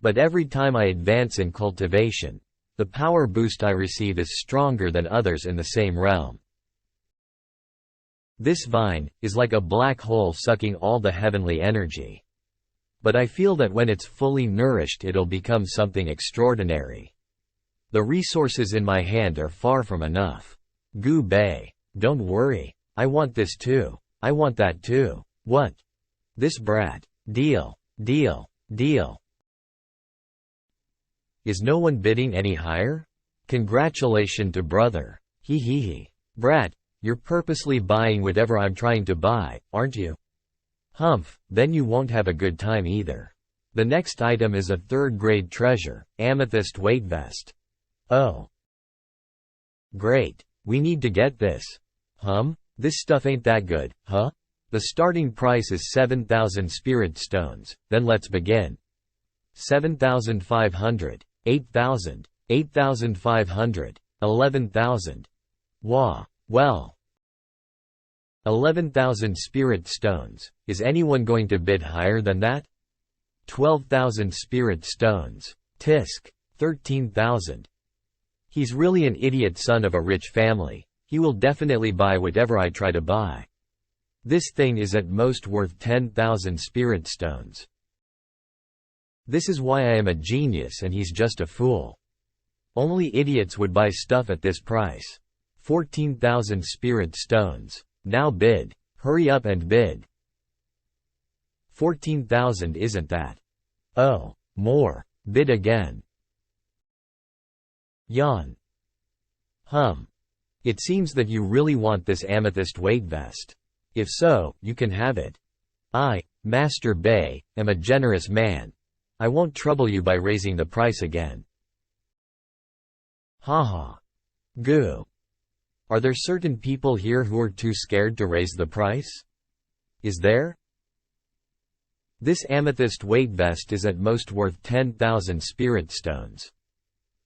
But every time I advance in cultivation, the power boost I receive is stronger than others in the same realm. This vine is like a black hole sucking all the heavenly energy. But I feel that when it's fully nourished it'll become something extraordinary. The resources in my hand are far from enough. Gu Bei, don't worry, I want this too. I want that too. What? This brat. Deal, deal, deal. Is no one bidding any higher? Congratulations to brother. Hee. Brat, you're purposely buying whatever I'm trying to buy, aren't you? Humph, then you won't have a good time either. The next item is a third-grade treasure, amethyst weight vest. Oh. Great, we need to get this. This stuff ain't that good, huh? The starting price is 7,000 spirit stones, then let's begin. 7,500, 8,000, 8,500, 11,000. Wah, well. 11,000 spirit stones, is anyone going to bid higher than that? 12,000 spirit stones, tisk, 13,000. He's really an idiot son of a rich family, he will definitely buy whatever I try to buy. This thing is at most worth 10,000 spirit stones. This is why I am a genius and he's just a fool. Only idiots would buy stuff at this price. 14,000 spirit stones. Now bid. Hurry up and bid. 14,000 isn't that? Oh, more. Bid again. Yawn. It seems that you really want this amethyst weight vest. If so, you can have it. I, Master Bei, am a generous man. I won't trouble you by raising the price again. Haha. Goo. Are there certain people here who are too scared to raise the price? Is there? This amethyst weight vest is at most worth 10,000 spirit stones.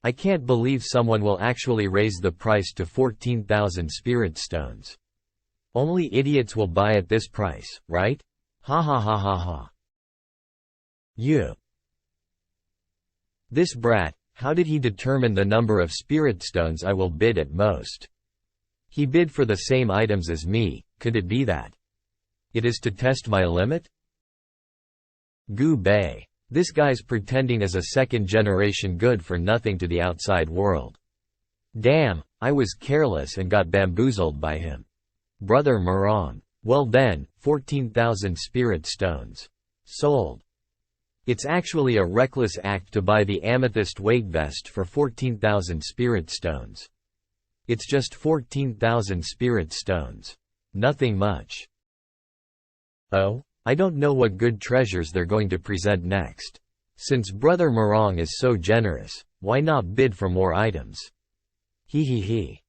I can't believe someone will actually raise the price to 14,000 spirit stones. Only idiots will buy at this price, right? Ha ha ha ha ha. You. This brat, how did he determine the number of spirit stones I will bid at most? He bid for the same items as me, could it be that it is to test my limit? Gu Bei. This guy's pretending as a second-generation good for nothing to the outside world. Damn, I was careless and got bamboozled by him. Brother Morong. Well then, 14,000 spirit stones. Sold. It's actually a reckless act to buy the amethyst weight vest for 14,000 spirit stones. It's just 14,000 spirit stones. Nothing much. Oh? I don't know what good treasures they're going to present next. Since Brother Morong is so generous, why not bid for more items? Hee.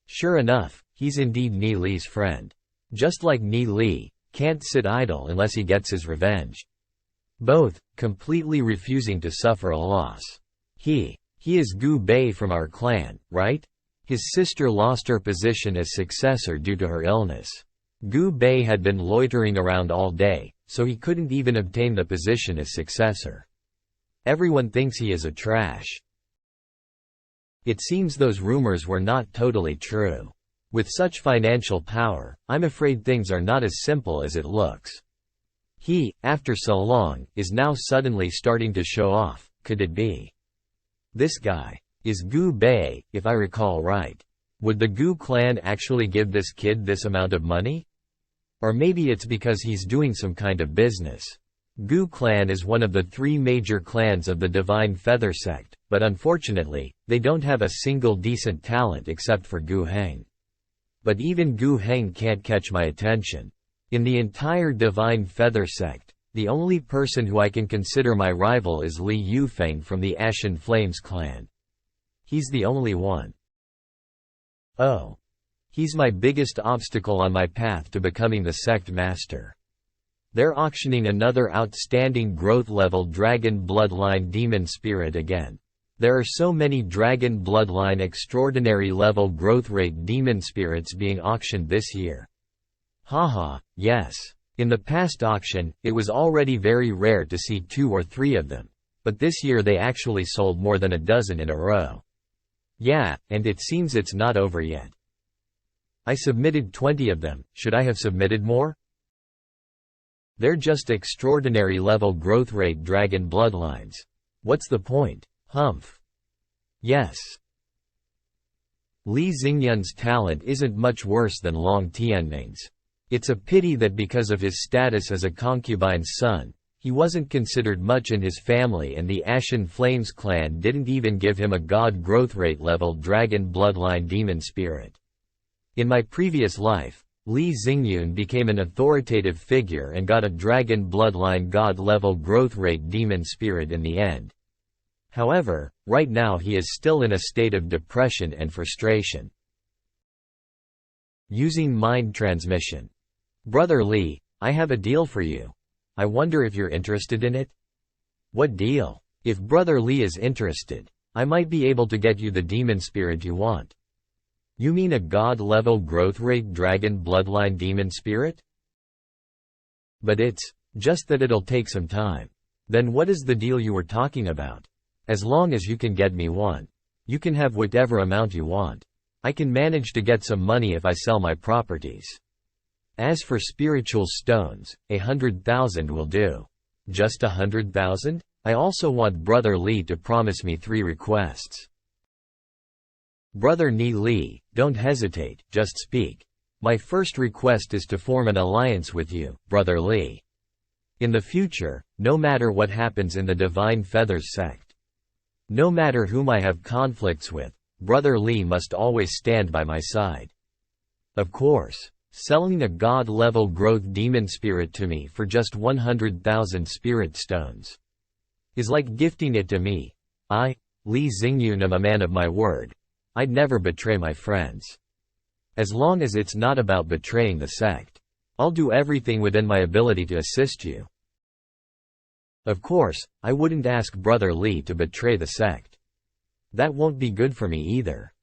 Sure enough, he's indeed Ni Li's friend. Just like Ni Li, can't sit idle unless he gets his revenge. Both, completely refusing to suffer a loss. He is Gu Bei from our clan, right? His sister lost her position as successor due to her illness. Gu Bei had been loitering around all day, so he couldn't even obtain the position as successor. Everyone thinks he is a trash. It seems those rumors were not totally true. With such financial power, I'm afraid things are not as simple as it looks. He, after so long, is now suddenly starting to show off. Could it be? This guy is Gu Bei, if I recall right. Would the Gu clan actually give this kid this amount of money? Or maybe it's because he's doing some kind of business. Gu clan is one of the 3 major clans of the Divine Feather sect, but unfortunately, they don't have a single decent talent except for Gu Heng. But even Gu Heng can't catch my attention. In the entire Divine Feather sect, the only person who I can consider my rival is Li Yufeng from the Ashen Flames clan. He's the only one. Oh. He's my biggest obstacle on my path to becoming the sect master. They're auctioning another outstanding growth level Dragon Bloodline Demon Spirit again. There are so many Dragon Bloodline extraordinary level growth rate Demon Spirits being auctioned this year. Haha, yes. In the past auction, it was already very rare to see 2 or 3 of them. But this year they actually sold more than a dozen in a row. Yeah, and it seems it's not over yet. I submitted 20 of them, should I have submitted more? They're just extraordinary level growth rate dragon bloodlines. What's the point? Humph. Yes. Li Xingyun's talent isn't much worse than Long Tianming's. It's a pity that because of his status as a concubine's son, he wasn't considered much in his family and the Ashen Flames clan didn't even give him a god growth rate level dragon bloodline demon spirit. In my previous life, Li Xingyun became an authoritative figure and got a dragon bloodline god-level growth rate demon spirit in the end. However, right now he is still in a state of depression and frustration. Using mind transmission. Brother Li, I have a deal for you. I wonder if you're interested in it? What deal? If Brother Li is interested, I might be able to get you the demon spirit you want. You mean a god-level growth rate dragon bloodline demon spirit? But it's just that it'll take some time. Then what is the deal you were talking about? As long as you can get me one. You can have whatever amount you want. I can manage to get some money if I sell my properties. As for spiritual stones, 100,000 will do. Just 100,000? I also want Brother Li to promise me 3 requests. Brother Ni Li, don't hesitate, just speak. My first request is to form an alliance with you, Brother Li. In the future, no matter what happens in the Divine Feathers sect, no matter whom I have conflicts with, Brother Li must always stand by my side. Of course, selling a god-level growth demon spirit to me for just 100,000 spirit stones is like gifting it to me. I, Li Xingyun, am a man of my word. I'd never betray my friends. As long as it's not about betraying the sect, I'll do everything within my ability to assist you. Of course, I wouldn't ask Brother Li to betray the sect. That won't be good for me either.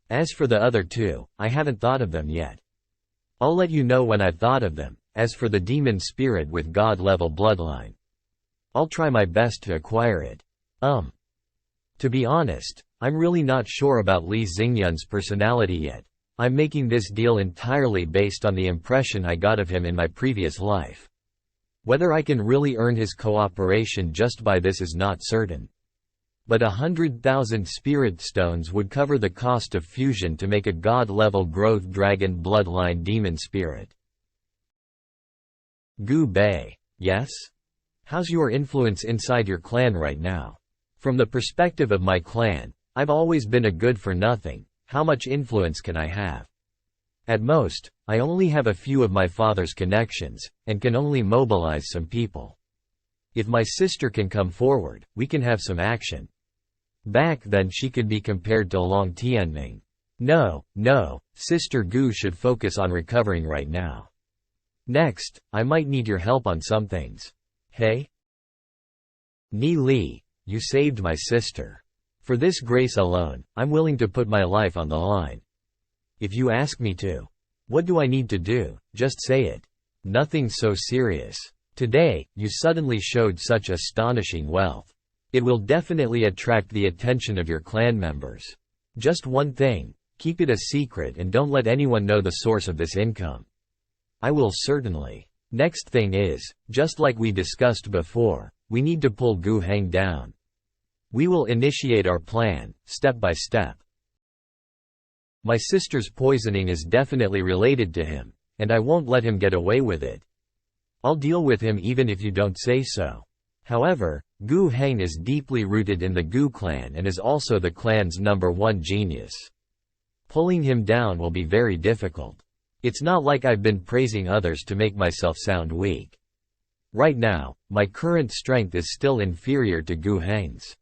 As for the other 2, I haven't thought of them yet. I'll let you know when I've thought of them. As for the demon spirit with god-level bloodline, I'll try my best to acquire it. To be honest, I'm really not sure about Li Xingyun's personality yet. I'm making this deal entirely based on the impression I got of him in my previous life. Whether I can really earn his cooperation just by this is not certain. But 100,000 spirit stones would cover the cost of fusion to make a god-level growth dragon bloodline demon spirit. Gu Bei, yes? How's your influence inside your clan right now? From the perspective of my clan, I've always been a good-for-nothing. How much influence can I have? At most, I only have a few of my father's connections, and can only mobilize some people. If my sister can come forward, we can have some action. Back then she could be compared to Long Tianming. No, Sister Gu should focus on recovering right now. Next, I might need your help on some things. Hey? Ni Li, you saved my sister. For this grace alone, I'm willing to put my life on the line. If you ask me to. What do I need to do? Just say it. Nothing so serious. Today, you suddenly showed such astonishing wealth. It will definitely attract the attention of your clan members. Just one thing, keep it a secret and don't let anyone know the source of this income. I will certainly. Next thing is, just like we discussed before, we need to pull Gu Heng down. We will initiate our plan, step by step. My sister's poisoning is definitely related to him, and I won't let him get away with it. I'll deal with him even if you don't say so. However, Gu Heng is deeply rooted in the Gu clan and is also the clan's #1 genius. Pulling him down will be very difficult. It's not like I've been praising others to make myself sound weak. Right now, my current strength is still inferior to Gu Heng's.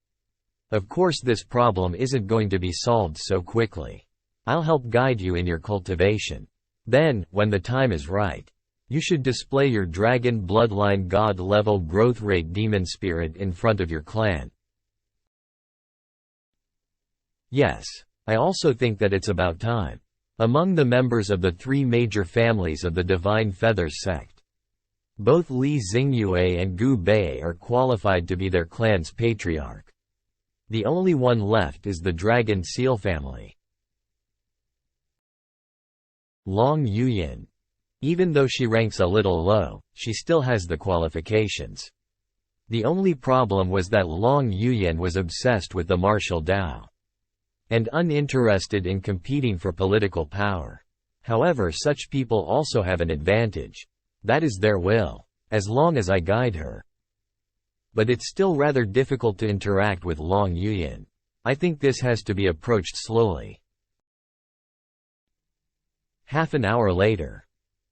Of course this problem isn't going to be solved so quickly. I'll help guide you in your cultivation. Then, when the time is right, you should display your dragon bloodline god level growth rate demon spirit in front of your clan. Yes, I also think that it's about time. Among the members of the 3 major families of the Divine Feathers sect, both Li Xingyue and Gu Bei are qualified to be their clan's patriarch. The only one left is the Dragon Seal family. Long Yuyan. Even though she ranks a little low, she still has the qualifications. The only problem was that Long Yuyan was obsessed with the martial Dao and uninterested in competing for political power. However, such people also have an advantage. That is their will, as long as I guide her. But it's still rather difficult to interact with Long Yuyan. I think this has to be approached slowly. Half an hour later.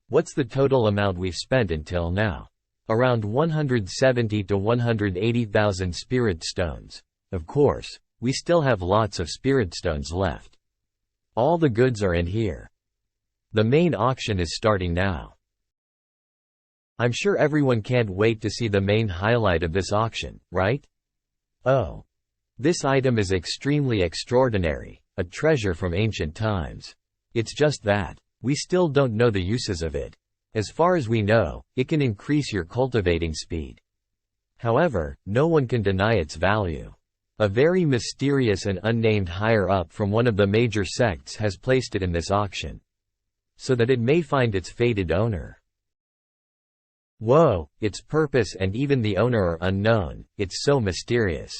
What's the total amount we've spent until now? Around 170 to 180,000 spirit stones. Of course, we still have lots of spirit stones left. All the goods are in here. The main auction is starting now. I'm sure everyone can't wait to see the main highlight of this auction, right? Oh. This item is extremely extraordinary, a treasure from ancient times. It's just that we still don't know the uses of it. As far as we know, it can increase your cultivating speed. However, no one can deny its value. A very mysterious and unnamed higher-up from one of the major sects has placed it in this auction, so that it may find its fated owner. Whoa, its purpose and even the owner are unknown, it's so mysterious.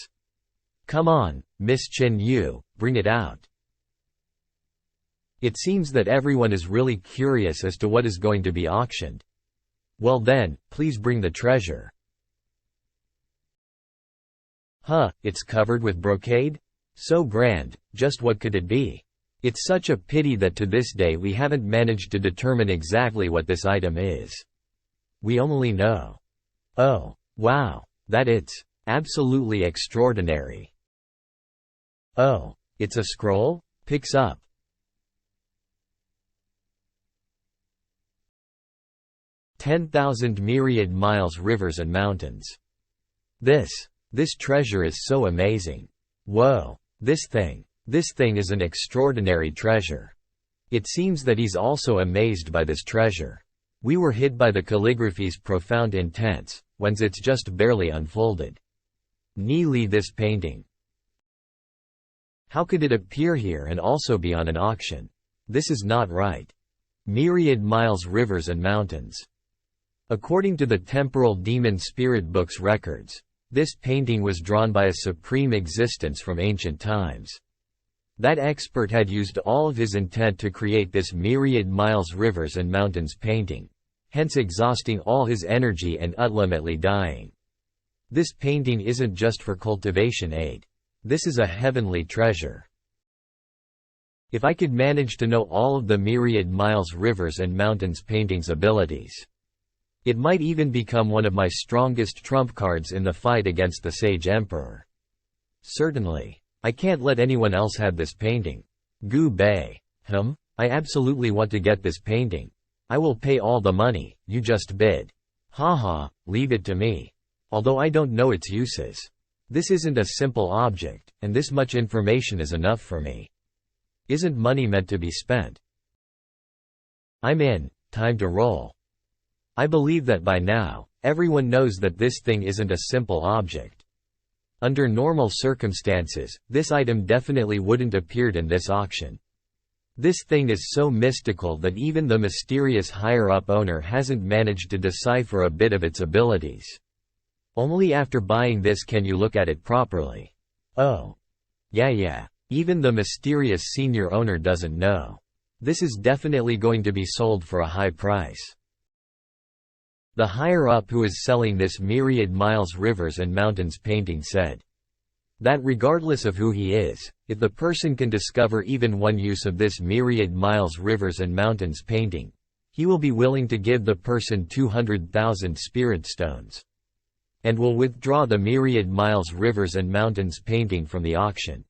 Come on, Miss Chen Yu, bring it out. It seems that everyone is really curious as to what is going to be auctioned. Well then, please bring the treasure. Huh, it's covered with brocade? So grand, just what could it be? It's such a pity that to this day we haven't managed to determine exactly what this item is. We only know. Oh, wow, that it's absolutely extraordinary. Oh, it's a scroll? Picks up. 10,000 myriad miles rivers and mountains. This treasure is so amazing. Whoa, this thing is an extraordinary treasure. It seems that he's also amazed by this treasure. We were hit by the calligraphy's profound intents, whence it's just barely unfolded. Nearly this painting. How could it appear here and also be on an auction? This is not right. Myriad miles rivers and mountains. According to the Temporal Demon Spirit Book's records, this painting was drawn by a supreme existence from ancient times. That expert had used all of his intent to create this myriad miles rivers and mountains painting, hence exhausting all his energy and ultimately dying. This painting isn't just for cultivation aid. This is a heavenly treasure. If I could manage to know all of the myriad miles rivers and mountains painting's abilities, it might even become one of my strongest trump cards in the fight against the Sage Emperor. Certainly. I can't let anyone else have this painting. Gu Bei. I absolutely want to get this painting. I will pay all the money, you just bid. Haha, leave it to me. Although I don't know its uses. This isn't a simple object, and this much information is enough for me. Isn't money meant to be spent? I'm in, time to roll. I believe that by now, everyone knows that this thing isn't a simple object. Under normal circumstances, this item definitely wouldn't appeared in this auction. This thing is so mystical that even the mysterious higher-up owner hasn't managed to decipher a bit of its abilities. Only after buying this can you look at it properly. Oh. Yeah. Even the mysterious senior owner doesn't know. This is definitely going to be sold for a high price. The higher-up who is selling this Myriad Miles Rivers and Mountains painting said that regardless of who he is, if the person can discover even one use of this Myriad Miles Rivers and Mountains painting, he will be willing to give the person 200,000 spirit stones, and will withdraw the Myriad Miles Rivers and Mountains painting from the auction.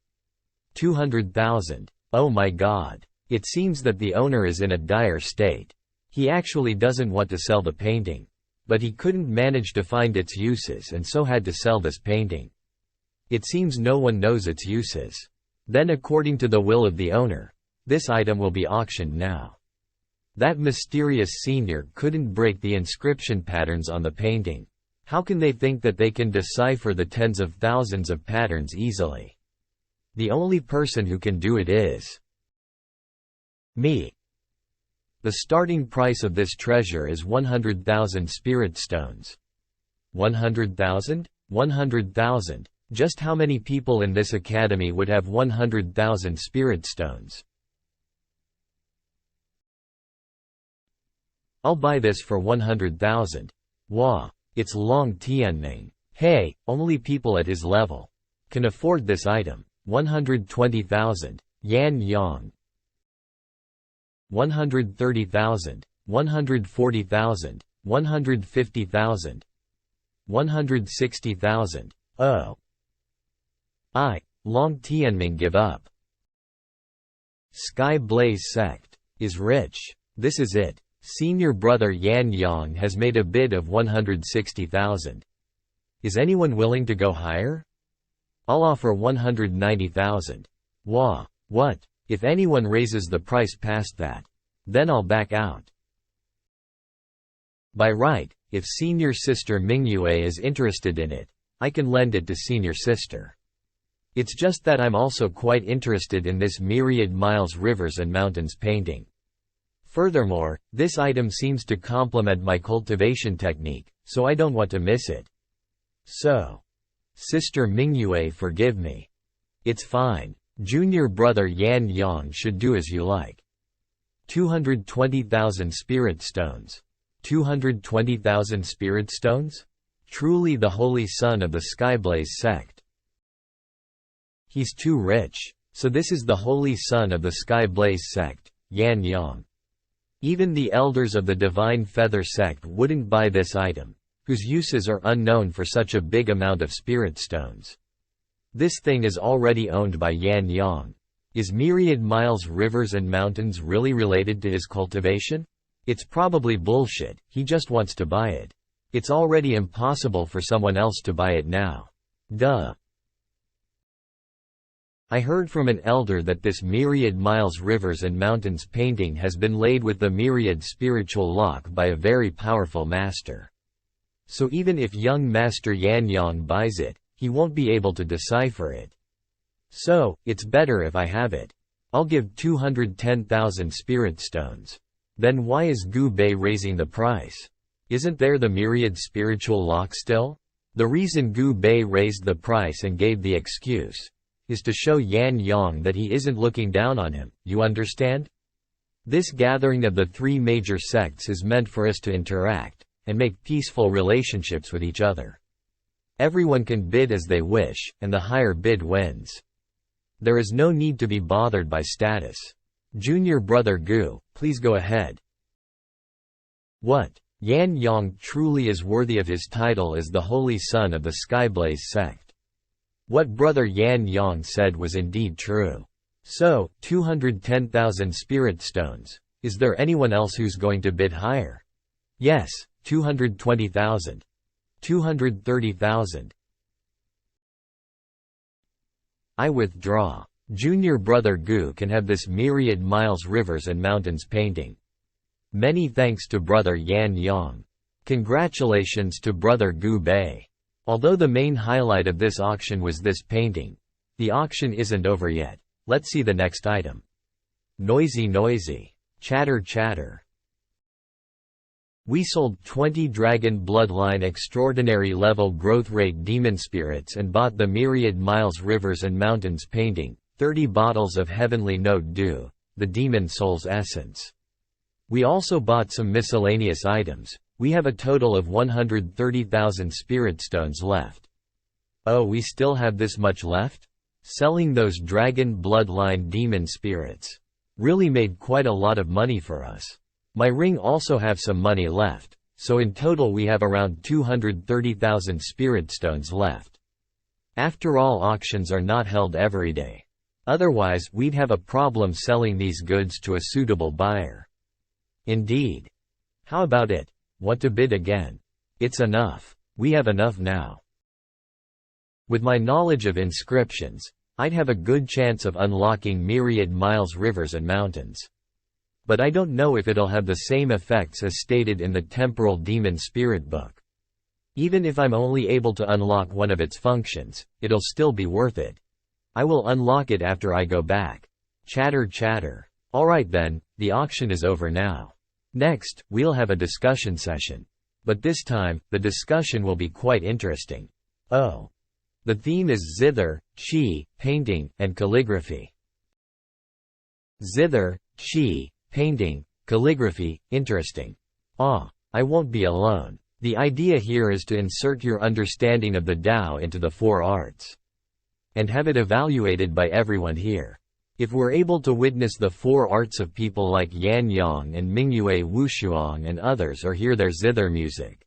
200,000. Oh my God. It seems that the owner is in a dire state. He actually doesn't want to sell the painting, but he couldn't manage to find its uses and so had to sell this painting. It seems no one knows its uses. Then according to the will of the owner, this item will be auctioned now. That mysterious senior couldn't break the inscription patterns on the painting. How can they think that they can decipher the tens of thousands of patterns easily? The only person who can do it is me. The starting price of this treasure is 100,000 spirit stones. 100,000? 100,000. Just how many people in this academy would have 100,000 spirit stones? I'll buy this for 100,000. Wah. It's Long Tianming. Hey, only people at his level can afford this item. 120,000. Yan Yang. 130,000. 140,000. 150,000. 160,000. Oh. Long Tianming give up. Sky Blaze sect is rich. This is it. Senior brother Yan Yang has made a bid of 160,000. Is anyone willing to go higher? I'll offer 190,000. Wah. What? If anyone raises the price past that, then I'll back out. By right, if senior sister Mingyue is interested in it, I can lend it to senior sister. It's just that I'm also quite interested in this Myriad Miles Rivers and Mountains painting. Furthermore, this item seems to complement my cultivation technique, so I don't want to miss it. So, Sister Mingyue, forgive me. It's fine. Junior brother Yan Yang should do as you like. 220,000 spirit stones. 220,000 spirit stones? Truly the holy son of the Skyblaze sect. He's too rich. So this is the holy son of the Skyblaze sect, Yan Yang. Even the elders of the Divine Feather sect wouldn't buy this item, whose uses are unknown for such a big amount of spirit stones. This thing is already owned by Yan Yang. Is Myriad Miles Rivers and Mountains really related to his cultivation? It's probably bullshit, he just wants to buy it. It's already impossible for someone else to buy it now. Duh. I heard from an elder that this Myriad Miles Rivers and Mountains painting has been laid with the Myriad spiritual lock by a very powerful master. So even if young Master Yan Yang buys it, he won't be able to decipher it. So, it's better if I have it. I'll give 210,000 spirit stones. Then why is Gu Bei raising the price? Isn't there the Myriad spiritual lock still? The reason Gu Bei raised the price and gave the excuse is to show Yan Yang that he isn't looking down on him, you understand? This gathering of the three major sects is meant for us to interact and make peaceful relationships with each other. Everyone can bid as they wish, and the higher bid wins. There is no need to be bothered by status. Junior brother Gu, please go ahead. What? Yan Yang truly is worthy of his title as the holy son of the Skyblaze sect. What brother Yan Yang said was indeed true. So, 210,000 spirit stones. Is there anyone else who's going to bid higher? Yes, 220,000. 230,000. I withdraw. Junior brother Gu can have this Myriad Miles Rivers and Mountains painting. Many thanks to brother Yan Yang. Congratulations to brother Gu Bei. Although the main highlight of this auction was this painting, the auction isn't over yet. Let's see the next item. Noisy noisy. Chatter chatter. We sold 20 Dragon Bloodline Extraordinary Level Growth Rate Demon Spirits and bought the Myriad Miles Rivers and Mountains painting, 30 bottles of Heavenly Note Dew, the Demon Soul's Essence. We also bought some miscellaneous items. We have a total of 130,000 Spirit Stones left. Oh, we still have this much left? Selling those Dragon Bloodline Demon Spirits really made quite a lot of money for us. My ring also have some money left, so in total we have around 230,000 Spirit Stones left. After all, auctions are not held every day. Otherwise, we'd have a problem selling these goods to a suitable buyer. Indeed. How about it? Want to bid again? It's enough. We have enough now. With my knowledge of inscriptions, I'd have a good chance of unlocking Myriad Miles Rivers and Mountains. But I don't know if it'll have the same effects as stated in the Temporal Demon Spirit book. Even if I'm only able to unlock one of its functions, it'll still be worth it. I will unlock it after I go back. Chatter chatter. Alright then, the auction is over now. Next, we'll have a discussion session. But this time, the discussion will be quite interesting. Oh. The theme is zither, chi, painting, and calligraphy. Zither, chi, painting, calligraphy, interesting. Ah, I won't be alone. The idea here is to insert your understanding of the Tao into the 4 arts. And have it evaluated by everyone here. If we're able to witness the 4 arts of people like Yan Yang and Mingyue Wushuang and others, or hear their zither music,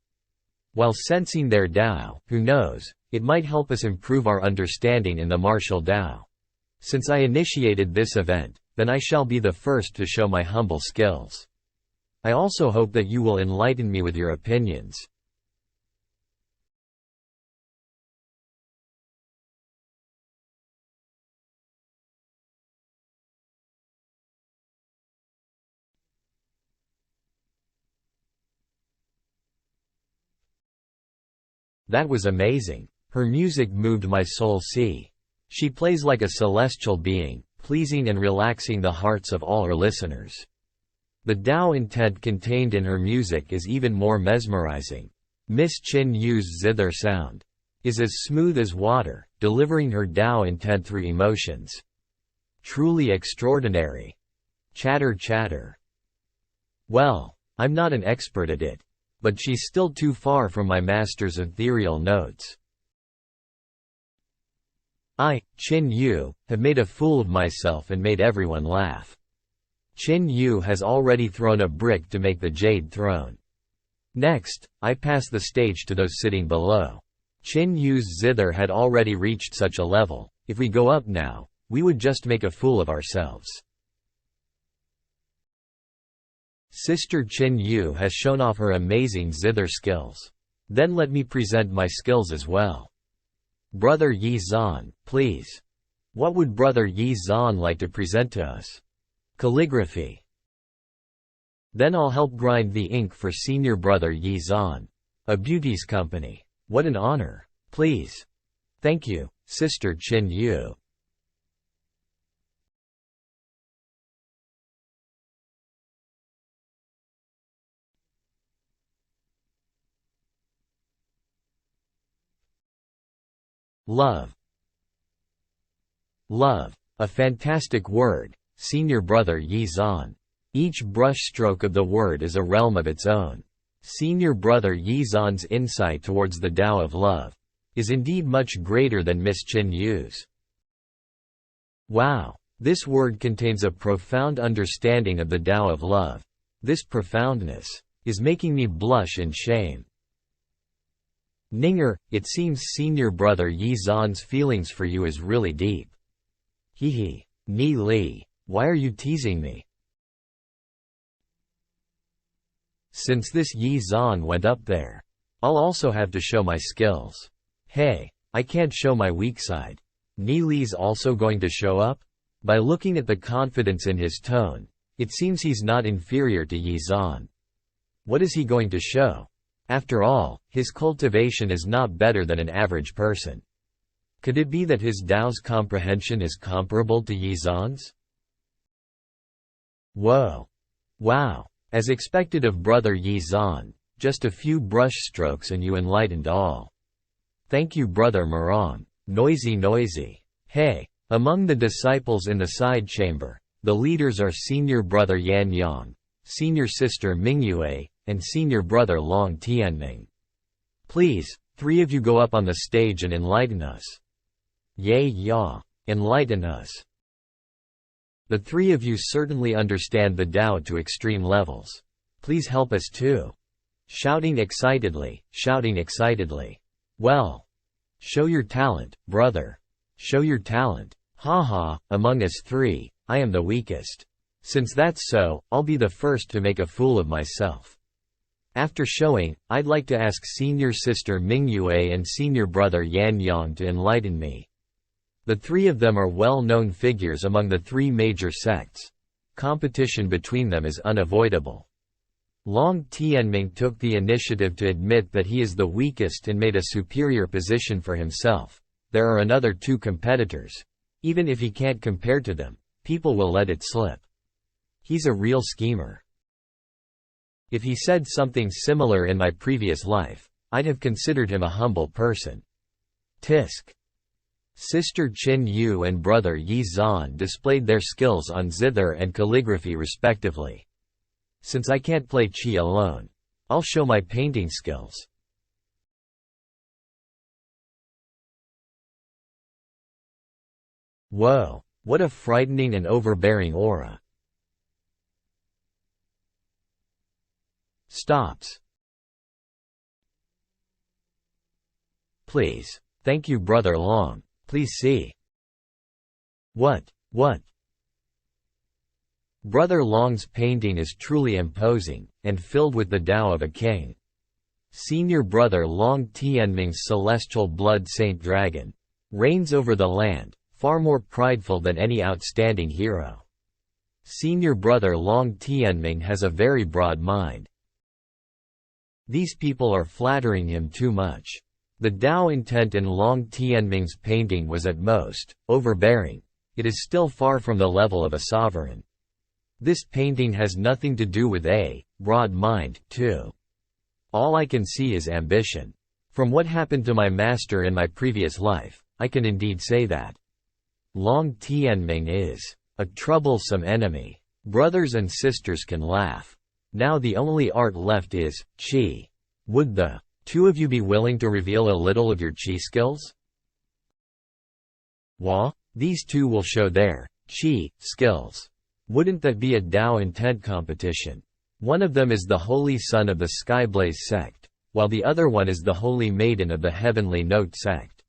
while sensing their Tao, who knows, it might help us improve our understanding in the martial Tao. Since I initiated this event, then I shall be the first to show my humble skills. I also hope that you will enlighten me with your opinions. That was amazing. Her music moved my soul. See. She plays like a celestial being, pleasing and relaxing the hearts of all her listeners. The Tao intent contained in her music is even more mesmerizing. Miss Chin Yu's zither sound is as smooth as water, delivering her Tao intent through emotions. Truly extraordinary. Chatter chatter. Well, I'm not an expert at it. But she's still too far from my master's ethereal notes. I, Chin Yu, have made a fool of myself and made everyone laugh. Chin Yu has already thrown a brick to make the Jade Throne. Next, I pass the stage to those sitting below. Chin Yu's zither had already reached such a level. If we go up now, we would just make a fool of ourselves. Sister Chin Yu has shown off her amazing zither skills. Then let me present my skills as well. Brother Yi Zhan, please. What would Brother Yi Zhan like to present to us? Calligraphy. Then I'll help grind the ink for Senior Brother Yi Zhan. A beauties company. What an honor. Please. Thank you, Sister Chin Yu. Love. Love. A fantastic word, Senior Brother Yi Zhan. Each brushstroke of the word is a realm of its own. Senior Brother Yi Zhan's insight towards the Tao of love is indeed much greater than Miss Chin Yu's. Wow. This word contains a profound understanding of the Tao of love. This profoundness is making me blush in shame. Ninger, it seems Senior Brother Yi Zhan's feelings for you is really deep. Hee hee. Ni Li, why are you teasing me? Since this Yi Zhan went up there, I'll also have to show my skills. Hey, I can't show my weak side. Ni Li's also going to show up? By looking at the confidence in his tone, it seems he's not inferior to Yi Zhan. What is he going to show? After all, his cultivation is not better than an average person. Could it be that his Tao's comprehension is comparable to Yi Zhan's? Whoa. Wow. As expected of Brother Yi Zhan, just a few brush strokes and you enlightened all. Thank you Brother Marong. Noisy. Hey. Among the disciples in the side chamber, the leaders are Senior Brother Yan Yang, Senior Sister Mingyue, and Senior Brother Long Tianming. Please, 3 of you go up on the stage and enlighten us. Ya. Enlighten us. The 3 of you certainly understand the Tao to extreme levels. Please help us too. Shouting excitedly. Well. Show your talent, brother. Show your talent. Haha, among us 3, I am the weakest. Since that's so, I'll be the first to make a fool of myself. After showing, I'd like to ask Senior Sister Mingyue and Senior Brother Yan Yang to enlighten me. The 3 of them are well-known figures among the 3 major sects. Competition between them is unavoidable. Long Tianming took the initiative to admit that he is the weakest and made a superior position for himself. There are another 2 competitors. Even if he can't compare to them, people will let it slip. He's a real schemer. If he said something similar in my previous life, I'd have considered him a humble person. Tisk. Sister Qin Yu and Brother Yi Zhan displayed their skills on zither and calligraphy respectively. Since I can't play qi alone, I'll show my painting skills. Whoa, what a frightening and overbearing aura. Stops. Please. Thank you Brother Long. Please see. What? Brother Long's painting is truly imposing, and filled with the Tao of a king. Senior Brother Long Tianming's celestial blood saint dragon reigns over the land, far more prideful than any outstanding hero. Senior Brother Long Tianming has a very broad mind. These people are flattering him too much. The Tao intent in Long Tianming's painting was at most overbearing. It is still far from the level of a sovereign. This painting has nothing to do with a broad mind, too. All I can see is ambition. From what happened to my master in my previous life, I can indeed say that. Long Tianming is a troublesome enemy. Brothers and sisters can laugh. Now the only art left is qi. Would the 2 of you be willing to reveal a little of your qi skills? Wah? These 2 will show their qi skills. Wouldn't that be a Tao intent competition? One of them is the Holy Son of the Skyblaze sect, while the other one is the Holy Maiden of the Heavenly Note sect.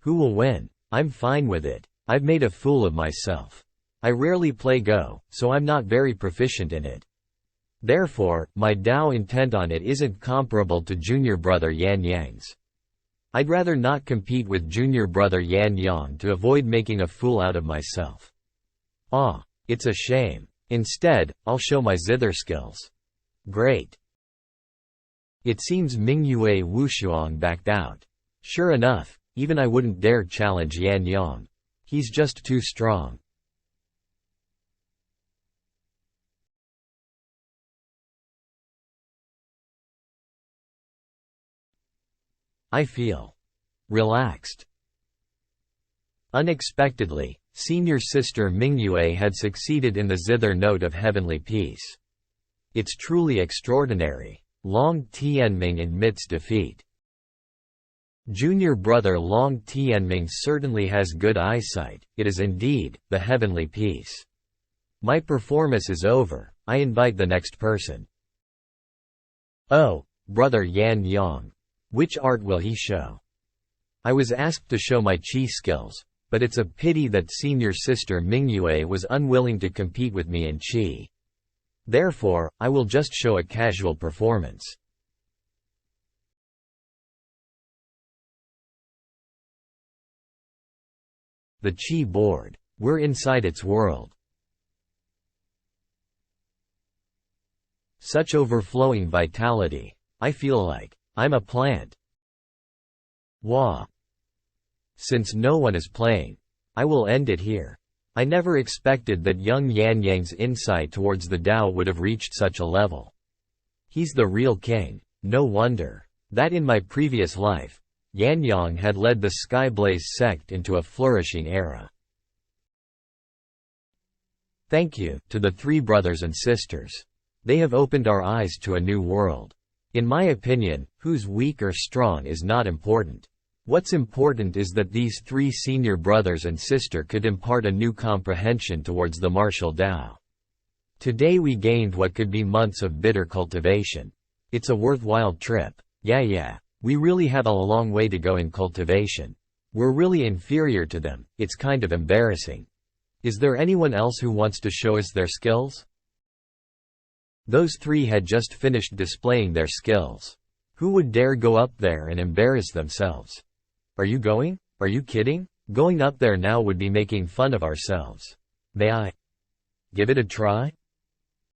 Who will win? I'm fine with it. I've made a fool of myself. I rarely play Go, so I'm not very proficient in it. Therefore, my Tao intent on it isn't comparable to Junior Brother Yan Yang's. I'd rather not compete with Junior Brother Yan Yang to avoid making a fool out of myself. It's a shame. Instead, I'll show my zither skills. Great. It seems Mingyue Wushuang backed out. Sure enough, even I wouldn't dare challenge Yan Yang. He's just too strong. I feel relaxed. Unexpectedly, Senior Sister Mingyue had succeeded in the zither note of heavenly peace. It's truly extraordinary. Long Tianming admits defeat. Junior Brother Long Tianming certainly has good eyesight. It is indeed the heavenly peace. My performance is over. I invite the next person. Oh, Brother Yan Yang. Which art will he show? I was asked to show my qi skills, but it's a pity that Senior Sister Mingyue was unwilling to compete with me in qi. Therefore, I will just show a casual performance. The qi board. We're inside its world. Such overflowing vitality. I feel like I'm a plant. Wah. Since no one is playing, I will end it here. I never expected that young Yan Yang's insight towards the Tao would have reached such a level. He's the real king. No wonder that in my previous life, Yan Yang had led the Skyblaze sect into a flourishing era. Thank you to the three brothers and sisters. They have opened our eyes to a new world. In my opinion, who's weak or strong is not important. What's important is that these three senior brothers and sister could impart a new comprehension towards the martial Tao. Today we gained what could be months of bitter cultivation. It's a worthwhile trip. Yeah, we really have a long way to go in cultivation. We're really inferior to them, it's kind of embarrassing. Is there anyone else who wants to show us their skills? Those three had just finished displaying their skills. Who would dare go up there and embarrass themselves? Are you going? Are you kidding? Going up there now would be making fun of ourselves. May I give it a try?